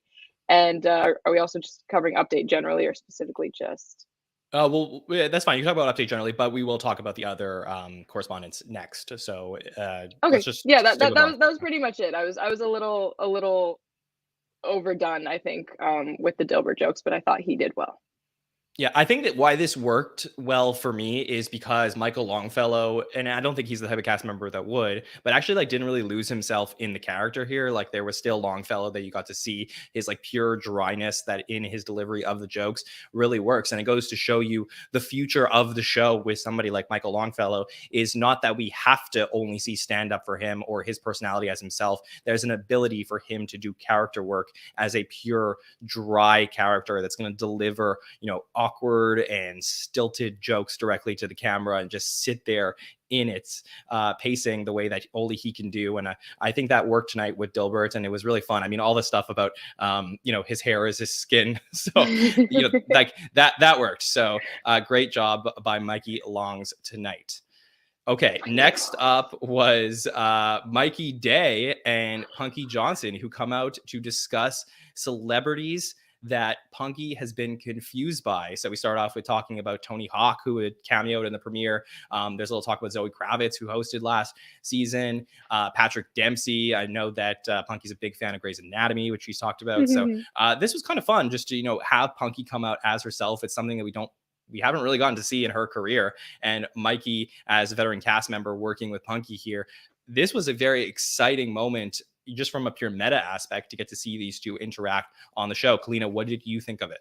And are we also just covering update generally or specifically just? Well, yeah, that's fine. You talk about update generally, but we will talk about the other correspondence next. So Okay, let's just yeah, stick with that was pretty much it. I was a little overdone, I think, with the Dilbert jokes, but I thought he did well. Yeah, I think that why this worked well for me is because Michael Longfellow, and I don't think he's the type of cast member that would, but actually like didn't really lose himself in the character here. Like there was still Longfellow that you got to see his like pure dryness that in his delivery of the jokes really works. And it goes to show you the future of the show with somebody like Michael Longfellow is not that we have to only see stand up for him or his personality as himself. There's an ability for him to do character work as a pure dry character that's going to deliver, awkward and stilted jokes directly to the camera and just sit there in its pacing the way that only he can do. And I think that worked tonight with Dilbert, and it was really fun. I mean, all the stuff about his hair is his skin, so like that worked. So great job by Mikey Longs tonight. Okay, next up was Mikey Day and Punky Johnson, who come out to discuss celebrities that Punky has been confused by. So we start off with talking about Tony Hawk, who had cameoed in the premiere. There's a little talk about Zoe Kravitz, who hosted last season. Patrick Dempsey. I know that Punky's a big fan of Grey's Anatomy, which she's talked about. So this was kind of fun just to, have Punky come out as herself. It's something that we haven't really gotten to see in her career. And Mikey, as a veteran cast member working with Punky here, this was a very exciting moment just from a pure meta aspect to get to see these two interact on the show. Kaleena, what did you think of it?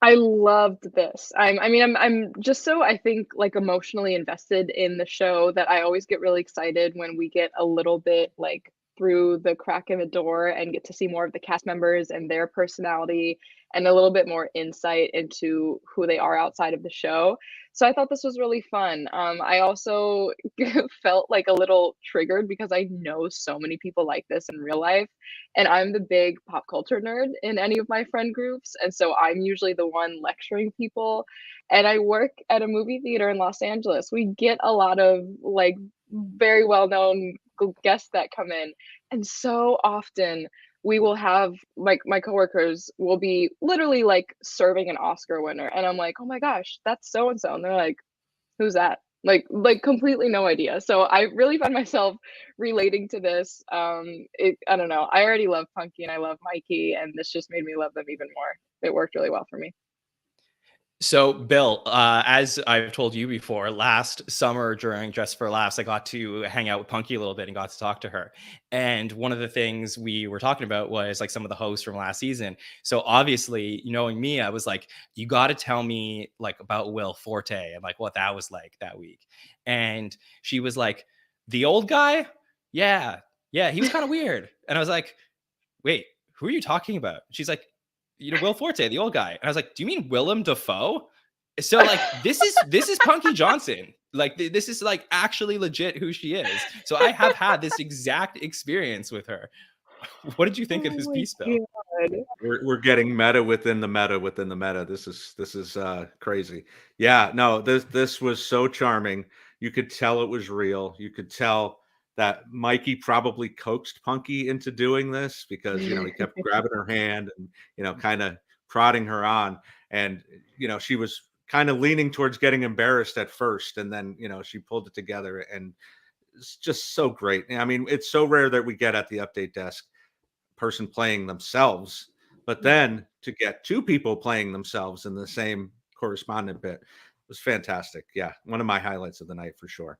I loved this. I'm just so, I think, like emotionally invested in the show that I always get really excited when we get a little bit like through the crack in the door and get to see more of the cast members and their personality and a little bit more insight into who they are outside of the show. So I thought this was really fun. I also felt like a little triggered because I know so many people like this in real life. And I'm the big pop culture nerd in any of my friend groups. And so I'm usually the one lecturing people. And I work at a movie theater in Los Angeles. We get a lot of like very well-known guests that come in. And so often we will have like my coworkers will be literally like serving an Oscar winner. And I'm like, oh my gosh, that's so and so. And they're like, who's that? Like completely no idea. So I really found myself relating to this. I don't know. I already love Punky and I love Mikey, and this just made me love them even more. It worked really well for me. So, Bill, as I've told you before, last summer during Dress for Laughs, I got to hang out with Punky a little bit and got to talk to her. And one of the things we were talking about was like some of the hosts from last season. So obviously, knowing me, I was like, you got to tell me like about Will Forte and like what that was like that week. And she was like, the old guy? Yeah, he was kind of weird. And I was like, wait, who are you talking about? She's like, Will Forte, the old guy. And I was like, do you mean Willem Dafoe? So like, this is Punky Johnson. Like this is like actually legit who she is. So I have had this exact experience with her. What did you think of this piece, Bill? We're getting meta within the meta within the meta. This is crazy. Yeah, no, this was so charming. You could tell it was real. You could tell that Mikey probably coaxed Punky into doing this because, he kept grabbing her hand and, kind of prodding her on. And, she was kind of leaning towards getting embarrassed at first. And then, she pulled it together, and it's just so great. I mean, it's so rare that we get at the update desk person playing themselves, but then to get two people playing themselves in the same correspondent bit was fantastic. Yeah. One of my highlights of the night for sure.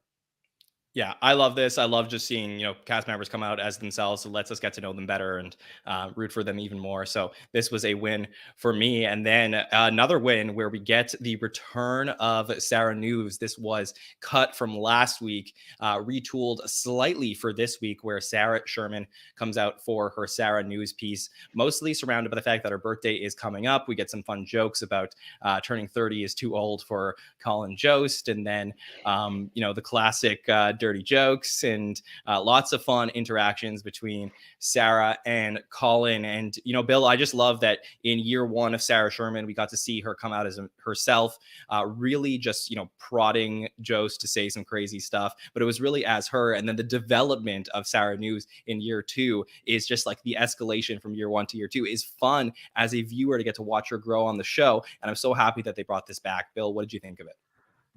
Yeah, I love this. I love just seeing, cast members come out as themselves. It lets us get to know them better and root for them even more. So this was a win for me. And then another win where we get the return of Sarah News. This was cut from last week, retooled slightly for this week, where Sarah Sherman comes out for her Sarah News piece, mostly surrounded by the fact that her birthday is coming up. We get some fun jokes about turning 30 is too old for Colin Jost. And then, the classic dirty jokes and lots of fun interactions between Sarah and Colin. And, Bill, I just love that in year one of Sarah Sherman, we got to see her come out as herself, really just, prodding Jost to say some crazy stuff, but it was really as her. And then the development of Sarah News in year two is just like the escalation from year one to year two is fun as a viewer to get to watch her grow on the show. And I'm so happy that they brought this back. Bill, what did you think of it?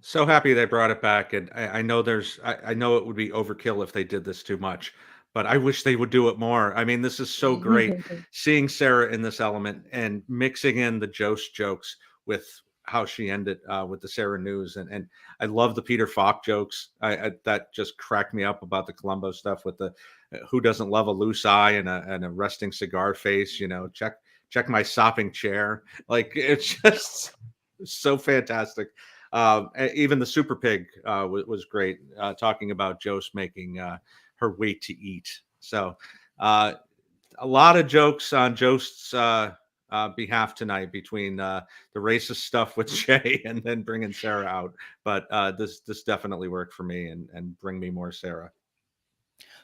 So happy they brought it back, and I know I know it would be overkill if they did this too much, but I wish they would do it more. I mean, this is so great seeing Sarah in this element and mixing in the Jost jokes with how she ended with the Sarah News, and I love the Peter Falk jokes. That just cracked me up about the Columbo stuff with the who doesn't love a loose eye and a resting cigar face. Check my sopping chair. Like, it's just so fantastic. Even the Super Pig was great, talking about Jost making her wait to eat. So a lot of jokes on Jost's behalf tonight between the racist stuff with Jay and then bringing Sarah out. But this definitely worked for me and bring me more Sarah.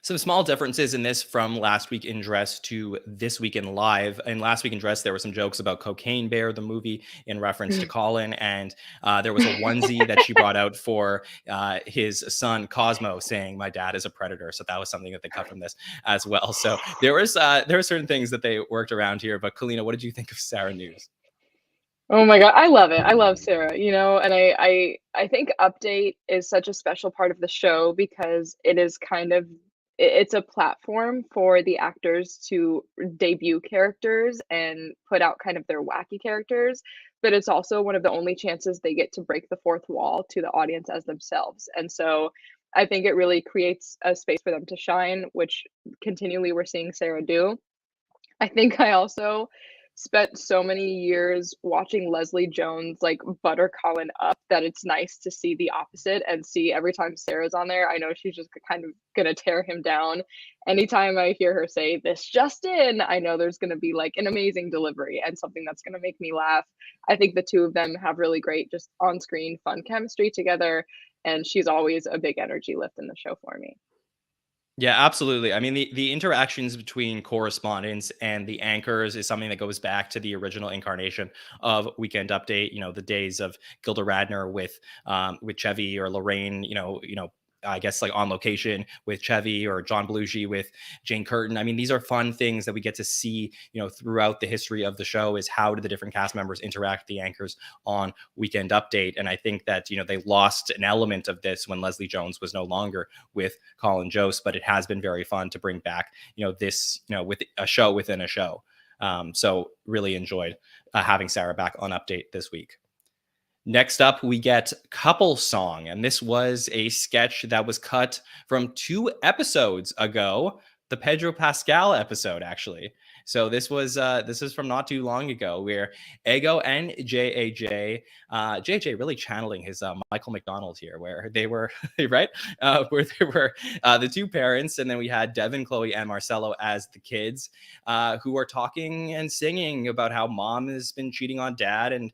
Some small differences in this from Last Week in Dress to This Week in Live. In Last Week in Dress, there were some jokes about Cocaine Bear, the movie, in reference to Colin. And there was a onesie that she brought out for his son, Cosmo, saying, "My dad is a predator." So that was something that they cut from this as well. So there were certain things that they worked around here. But Kaleena, what did you think of Sarah News? Oh my God, I love it. I love Sarah, and I think Update is such a special part of the show because it is kind of it's a platform for the actors to debut characters and put out kind of their wacky characters, but it's also one of the only chances they get to break the fourth wall to the audience as themselves. And so I think it really creates a space for them to shine, which continually we're seeing Sarah do. I think I also spent so many years watching Leslie Jones like butter Colin up that it's nice to see the opposite and see every time Sarah's on there, I know she's just kind of gonna tear him down. Anytime I hear her say "this just in," I know there's gonna be like an amazing delivery and something that's gonna make me laugh. I think the two of them have really great just on-screen fun chemistry together, and she's always a big energy lift in the show for me. Yeah, absolutely. I mean, the interactions between correspondents and the anchors is something that goes back to the original incarnation of Weekend Update. The days of Gilda Radner with Chevy, or Lorraine. I guess like On Location with Chevy, or John Belushi with Jane Curtin. I mean, these are fun things that we get to see, throughout the history of the show, is how do the different cast members interact with the anchors on Weekend Update. And I think that, they lost an element of this when Leslie Jones was no longer with Colin Jost, but it has been very fun to bring back, this, with a show within a show. So really enjoyed having Sarah back on Update this week. Next up, we get Couple Song, and this was a sketch that was cut from 2 episodes ago, the Pedro Pascal episode, actually. So this is from not too long ago, where Ego and JAJ, JJ really channeling his Michael McDonald here, where they were right, where they were the 2 parents, and then we had Devin, Chloe, and Marcelo as the kids, who are talking and singing about how mom has been cheating on dad, and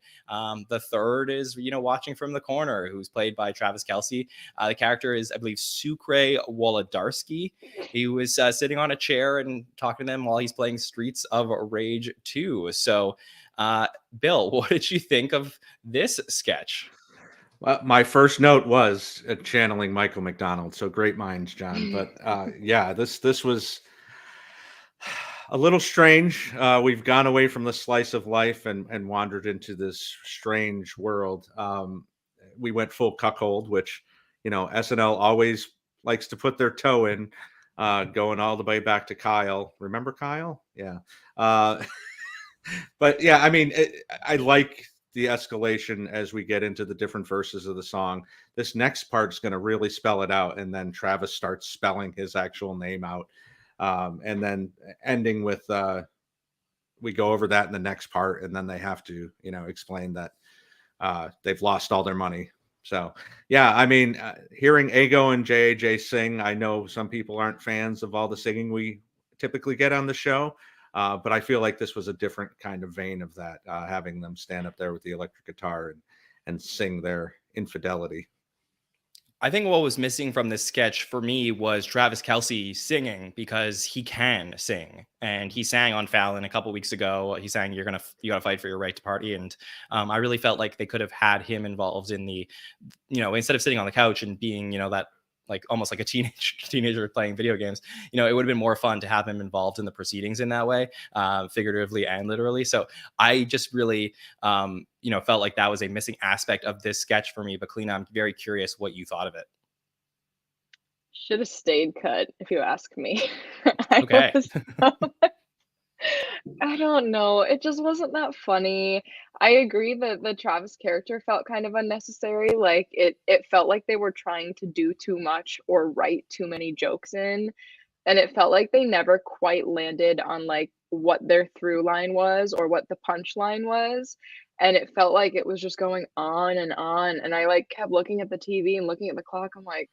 the third is watching from the corner, who's played by Travis Kelce. The character is, I believe, Sucre Wolodarski. He was sitting on a chair and talking to them while he's playing Streets of Rage 2. So, Bill, what did you think of this sketch? Well, my first note was channeling Michael McDonald. So great minds, John. But yeah, this was a little strange. We've gone away from the slice of life and wandered into this strange world. We went full cuckold, which, SNL always likes to put their toe in, going all the way back to Kyle. Remember Kyle? Yeah. But yeah, I mean, I like the escalation as we get into the different verses of the song. This next part's going to really spell it out. And then Travis starts spelling his actual name out. And then ending with, we go over that in the next part, and then they have to, explain that they've lost all their money. So, yeah, I mean, hearing Ego and JAJ sing, I know some people aren't fans of all the singing we typically get on the show, but I feel like this was a different kind of vein of that, having them stand up there with the electric guitar and sing their infidelity. I think what was missing from this sketch for me was Travis Kelce singing, because he can sing, and he sang on Fallon a couple weeks ago. He sang you gotta fight for your right to party," and I really felt like they could have had him involved in the, instead of sitting on the couch and being, that like almost like a teenager playing video games. It would have been more fun to have him involved in the proceedings in that way, figuratively and literally. So I just really, felt like that was a missing aspect of this sketch for me. But Kaleena, I'm very curious what you thought of it. Should have stayed cut, if you ask me. I Okay. was I don't know. It just wasn't that funny. I agree that the Travis character felt kind of unnecessary. Like it felt like they were trying to do too much or write too many jokes in. And it felt like they never quite landed on like what their through line was or what the punchline was. And it felt like it was just going on and on. And I like kept looking at the TV and looking at the clock. I'm like,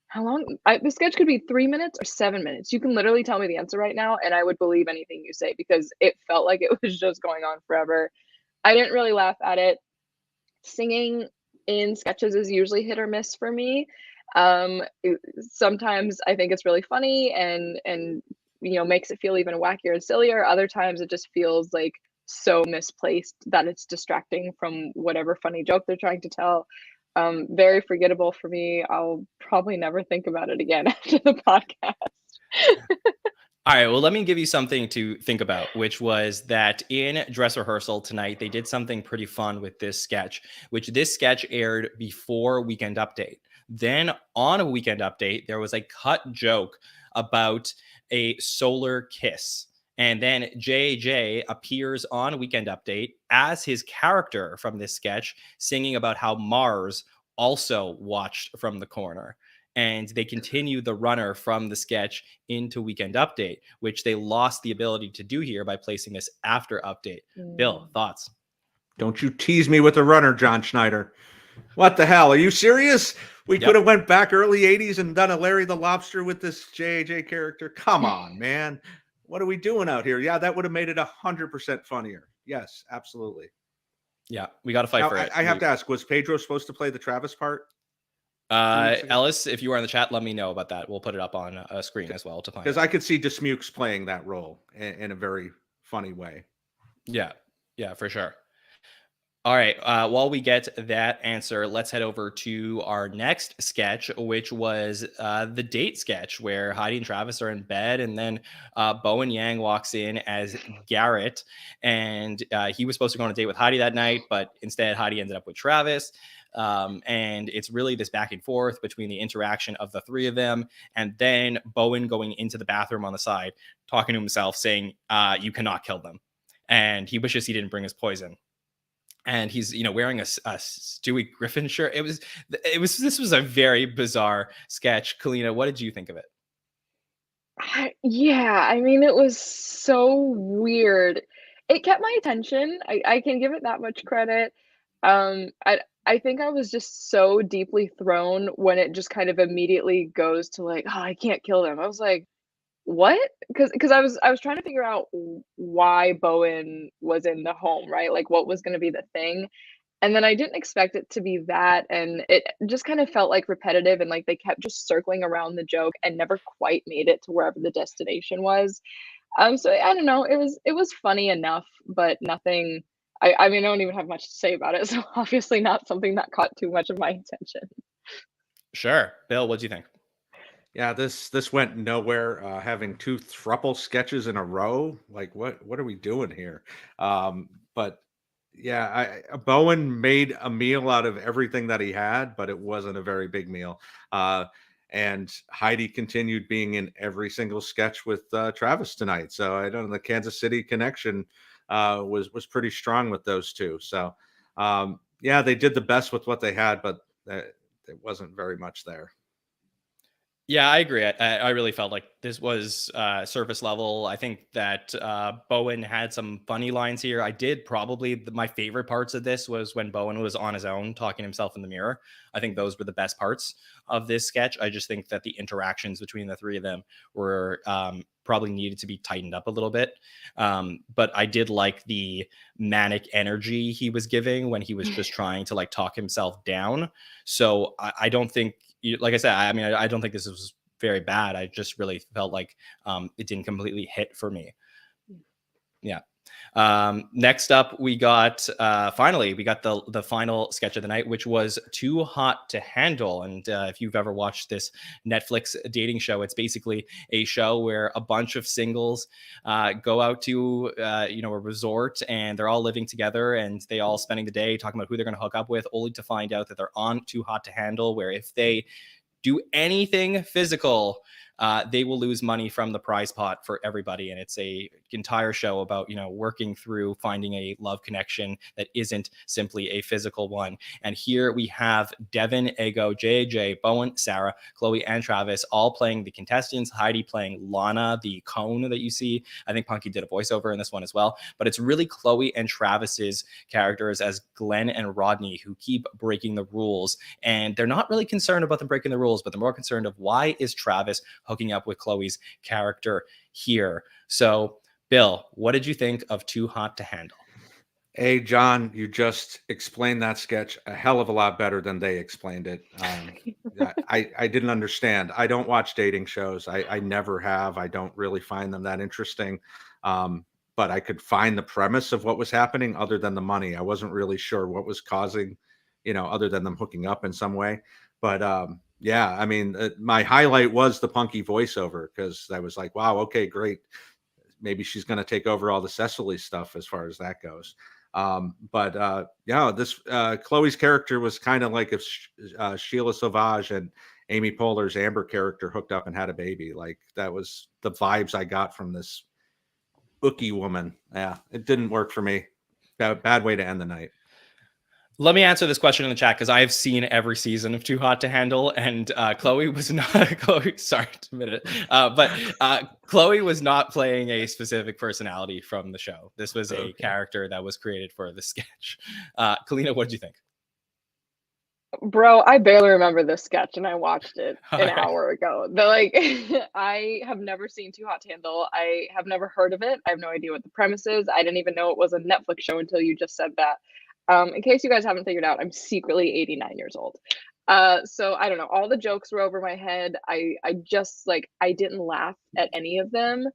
how long? The sketch could be 3 minutes or 7 minutes. You can literally tell me the answer right now, and I would believe anything you say because it felt like it was just going on forever. I didn't really laugh at it. Singing in sketches is usually hit or miss for me. Sometimes I think it's really funny and makes it feel even wackier and sillier. Other times it just feels like so misplaced that it's distracting from whatever funny joke they're trying to tell. Very forgettable for me. I'll probably never think about it again after the podcast. All right, well, let me give you something to think about, which was that in dress rehearsal tonight, they did something pretty fun with this sketch, which this sketch aired before Weekend Update. Then on a Weekend Update, there was a cut joke about a solar kiss. And then JJ appears on Weekend Update as his character from this sketch, singing about how Mars also watched from the corner. And they continue the runner from the sketch into Weekend Update, which they lost the ability to do here by placing this after Update. Bill, thoughts? Don't you tease me with the runner, Jon Schneider. What the hell? Are you serious? We could have went back early 80s and done a Larry the Lobster with this JJ character. Come on, man. What are we doing out here? Yeah, that would have made it 100% funnier. Yes, absolutely. Yeah, we got to fight for it. I have to ask, was Pedro supposed to play the Travis part? Ellis, if you are in the chat, let me know about that. We'll put it up on a screen as well to find. Because I could see Dismukes playing that role in a very funny way. Yeah, for sure. All right. While we get that answer, let's head over to our next sketch, which was the date sketch where Heidi and Travis are in bed, and then Bowen Yang walks in as Garrett, and he was supposed to go on a date with Heidi that night, but instead Heidi ended up with Travis. And it's really this back and forth between the interaction of the three of them, and then Bowen going into the bathroom on the side, talking to himself, saying, "You cannot kill them," and he wishes he didn't bring his poison. And he's, wearing a Stewie Griffin shirt. This was a very bizarre sketch. Kaleena, what did you think of it? Yeah, I mean, it was so weird. It kept my attention. I can give it that much credit. I think I was just so deeply thrown when it just kind of immediately goes to like, oh, I can't kill them. I was like, what? Because I was trying to figure out why Bowen was in the home, right? Like what was going to be the thing. And then I didn't expect it to be that, and it just kind of felt like repetitive and like they kept just circling around the joke and never quite made it to wherever the destination was. So I don't know. It was funny enough, but nothing. I mean, I don't even have much to say about it. So obviously not something that caught too much of my attention. Sure, Bill, what do you think? Yeah, this went nowhere. Having two thruple sketches in a row, like what are we doing here? But yeah, Bowen made a meal out of everything that he had, but it wasn't a very big meal. And Heidi continued being in every single sketch with Travis tonight. So I don't know, the Kansas City connection was pretty strong with those two. So yeah, they did the best with what they had, but there wasn't very much there. Yeah, I agree. I really felt like this was surface level. I think that Bowen had some funny lines here. I did probably my favorite parts of this was when Bowen was on his own talking to himself in the mirror. I think those were the best parts of this sketch. I just think that the interactions between the three of them were probably needed to be tightened up a little bit. But I did like the manic energy he was giving when he was just trying to like talk himself down. So I don't think like I said, I mean, I don't think this was very bad. I just really felt like it didn't completely hit for me. Yeah. Next up, we got finally we got the final sketch of the night, which was Too Hot to Handle. And if you've ever watched this Netflix dating show, it's basically a show where a bunch of singles go out to a resort, and they're all living together, and they all spending the day talking about who they're going to hook up with, only to find out that they're on Too Hot to Handle, where if they do anything physical, they will lose money from the prize pot for everybody. And it's a entire show about, working through finding a love connection that isn't simply a physical one. And here we have Devin, Ego, JJ, Bowen, Sarah, Chloe, and Travis all playing the contestants. Heidi playing Lana, the cone that you see. I think Punky did a voiceover in this one as well. But it's really Chloe and Travis's characters as Glenn and Rodney who keep breaking the rules. And they're not really concerned about them breaking the rules, but they're more concerned of why is Travis hooking up with Chloe's character here. So, Bill, what did you think of Too Hot to Handle? Hey, John, you just explained that sketch a hell of a lot better than they explained it. I didn't understand. I don't watch dating shows. I never have. I don't really find them that interesting. But I could find the premise of what was happening other than the money. I wasn't really sure what was causing, other than them hooking up in some way. But yeah, I mean, my highlight was the Punky voiceover, because I was like, wow, okay, great. Maybe she's going to take over all the Cecily stuff as far as that goes. Yeah, this Chloe's character was kind of like if Sheila Sauvage and Amy Poehler's Amber character hooked up and had a baby. Like, that was the vibes I got from this bookie woman. Yeah, it didn't work for me. Bad way to end the night. Let me answer this question in the chat, because I have seen every season of Too Hot to Handle, and Chloe was not Chloe. Sorry to admit it, but Chloe was not playing a specific personality from the show. This was a character that was created for the sketch. Kaleena, what did you think? Bro, I barely remember this sketch, and I watched it an hour ago. I have never seen Too Hot to Handle. I have never heard of it. I have no idea what the premise is. I didn't even know it was a Netflix show until you just said that. In case you guys haven't figured out, I'm secretly 89 years old. So I don't know. All the jokes were over my head. I just I didn't laugh at any of them.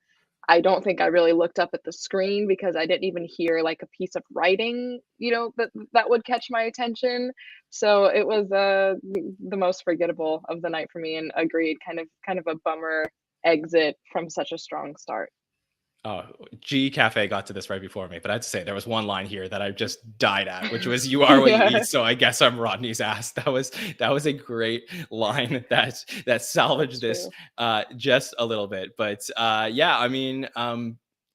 I don't think I really looked up at the screen, because I didn't even hear a piece of writing, that would catch my attention. So it was the most forgettable of the night for me, and agreed, kind of a bummer exit from such a strong start. Oh, G Cafe got to this right before me, but I have to say there was one line here that I just died at, which was "You are what you eat." So I guess I'm Rodney's ass. That was a great line that salvaged this just a little bit. But yeah, I mean,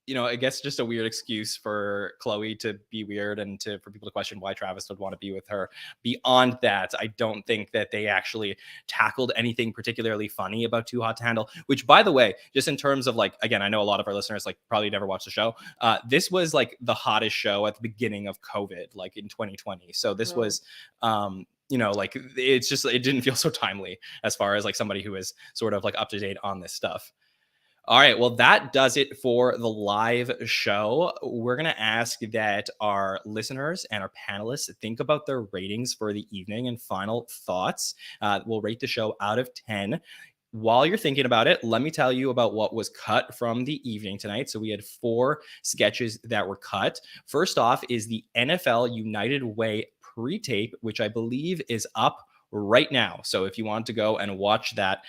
I guess just a weird excuse for Chloe to be weird, and for people to question why Travis would want to be with her. Beyond that, I don't think that they actually tackled anything particularly funny about Too Hot to Handle, which, by the way, just in terms of again, I know a lot of our listeners probably never watched the show. This was the hottest show at the beginning of COVID, in 2020. So this was, it's just, it didn't feel so timely as far as somebody who is sort of up to date on this stuff. All right, well, that does it for the live show. We're going to ask that our listeners and our panelists think about their ratings for the evening and final thoughts. We'll rate the show out of 10. While you're thinking about it, let me tell you about what was cut from the evening tonight. So we had 4 sketches that were cut. First off is the NFL United Way pre-tape, which I believe is up right now. So if you want to go and watch that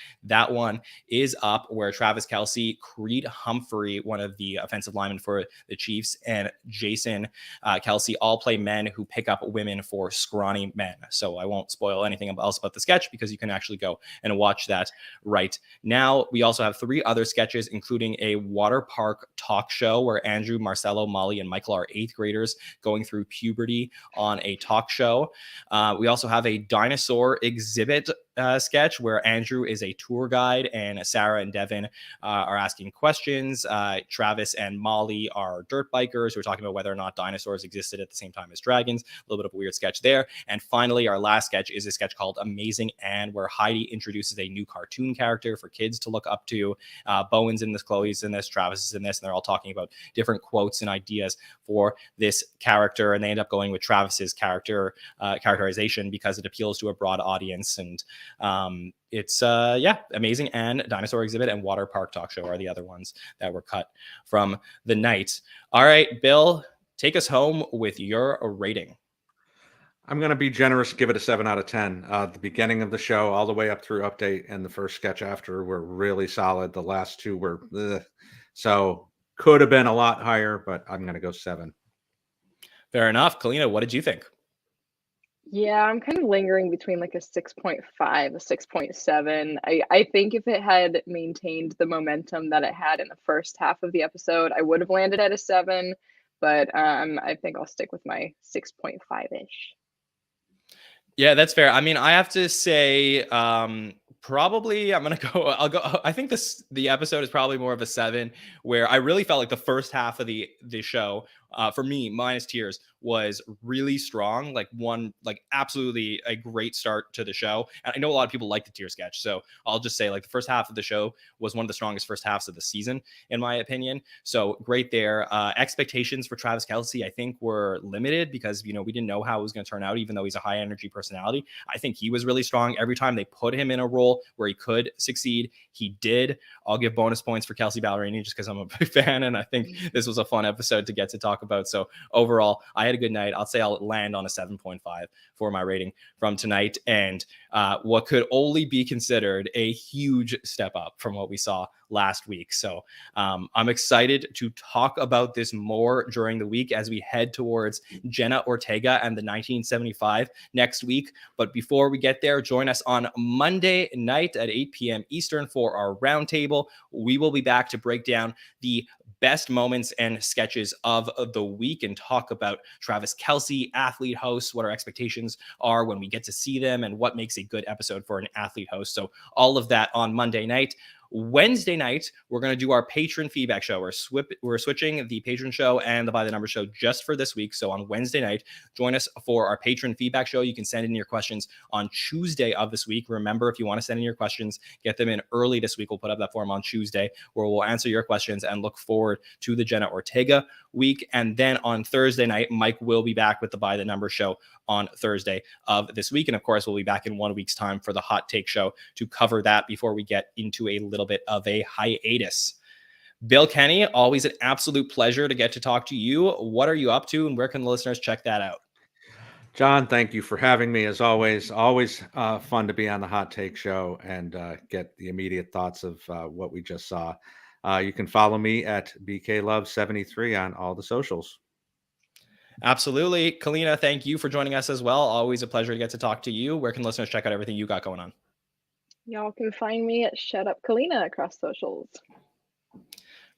one is up, where Travis Kelce, Creed Humphrey, one of the offensive linemen for the Chiefs, and Jason Kelce all play men who pick up women for scrawny men. So I won't spoil anything else about the sketch, because you can actually go and watch that right now. We also have 3 other sketches, including a water park talk show where Andrew, Marcelo, Molly, and Michael are 8th graders going through puberty on a talk show. We also have a dinosaur exhibit sketch where Andrew is a tour guide and Sarah and Devin are asking questions. Travis and Molly are dirt bikers who are talking about whether or not dinosaurs existed at the same time as dragons. A little bit of a weird sketch there. And finally, our last sketch is a sketch called Amazing Anne, where Heidi introduces a new cartoon character for kids to look up to. Bowen's in this, Chloe's in this, Travis is in this, and they're all talking about different quotes and ideas for this character. And they end up going with Travis's characterization because it appeals to a broad audience. And It's amazing. And Dinosaur Exhibit and Water Park Talk Show are the other ones that were cut from the night. All right, Bill, take us home with your rating. I'm going to be generous, give it a 7 out of 10. The beginning of the show, all the way up through update, and the first sketch after were really solid. The last two were, so could have been a lot higher, but I'm going to go 7. Fair enough. Kaleena, what did you think? Yeah, I'm kind of lingering between like a 6.5, a 6.7. I think if it had maintained the momentum that it had in the first half of the episode, I would have landed at a 7, but I think I'll stick with my 6.5-ish. Yeah, that's fair. I mean, I have to say, probably I think the episode is probably more of a 7, where I really felt like the first half of the show, for me, minus tears, was really strong. Like absolutely a great start to the show. And I know a lot of people like the tear sketch, so I'll just say like the first half of the show was one of the strongest first halves of the season, in my opinion. So great there. Expectations for Travis Kelce, I think, were limited because, we didn't know how it was going to turn out, even though he's a high energy personality. I think he was really strong. Every time they put him in a role where he could succeed, he did. I'll give bonus points for Kelsea Ballerini just because I'm a big fan, and I think this was a fun episode to get to talk about. So overall, I had a good night. I'll say I'll land on a 7.5 for my rating from tonight, and what could only be considered a huge step up from what we saw last week. So I'm excited to talk about this more during the week as we head towards Jenna Ortega and the 1975 next week. But before we get there, join us on Monday night at 8 p.m. Eastern for our roundtable. We will be back to break down the best moments and sketches of the week and talk about Travis Kelce, athlete hosts, what our expectations are when we get to see them, and what makes a good episode for an athlete host. So all of that on Monday night. Wednesday night, we're going to do our patron feedback show. We're switching the patron show and the By the Number show just for this week. So on Wednesday night, join us for our patron feedback show. You can send in your questions on Tuesday of this week. Remember, if you want to send in your questions, get them in early this week. We'll put up that form on Tuesday where we'll answer your questions and look forward to the Jenna Ortega week. And then on Thursday night, Mike will be back with the By the Number show on Thursday of this week. And of course, we'll be back in 1 week's time for the Hot Take show to cover that before we get into a little bit of a hiatus. Bill Kenney, always an absolute pleasure to get to talk to you. What are you up to, and where can the listeners check that out? John, thank you for having me. As always, fun to be on the Hot Take show and get the immediate thoughts of what we just saw. You can follow me at BKLove73 on all the socials. Absolutely. Kaleena, thank you for joining us as well. Always a pleasure to get to talk to you. Where can listeners check out everything you got going on? Y'all can find me at Shut Up Kaleena across socials.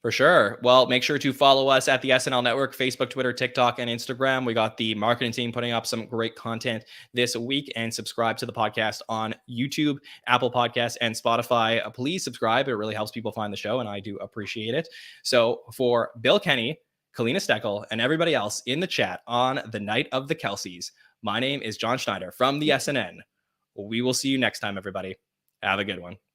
For sure. Well, make sure to follow us at the SNL Network, Facebook, Twitter, TikTok, and Instagram. We got the marketing team putting up some great content this week, and subscribe to the podcast on YouTube, Apple Podcasts, and Spotify. Please subscribe. It really helps people find the show, and I do appreciate it. So for Bill Kenney, Kaleena Steakle, and everybody else in the chat on the night of the Kelces, my name is Jon Schneider from the SNN. We will see you next time, everybody. Have a good one.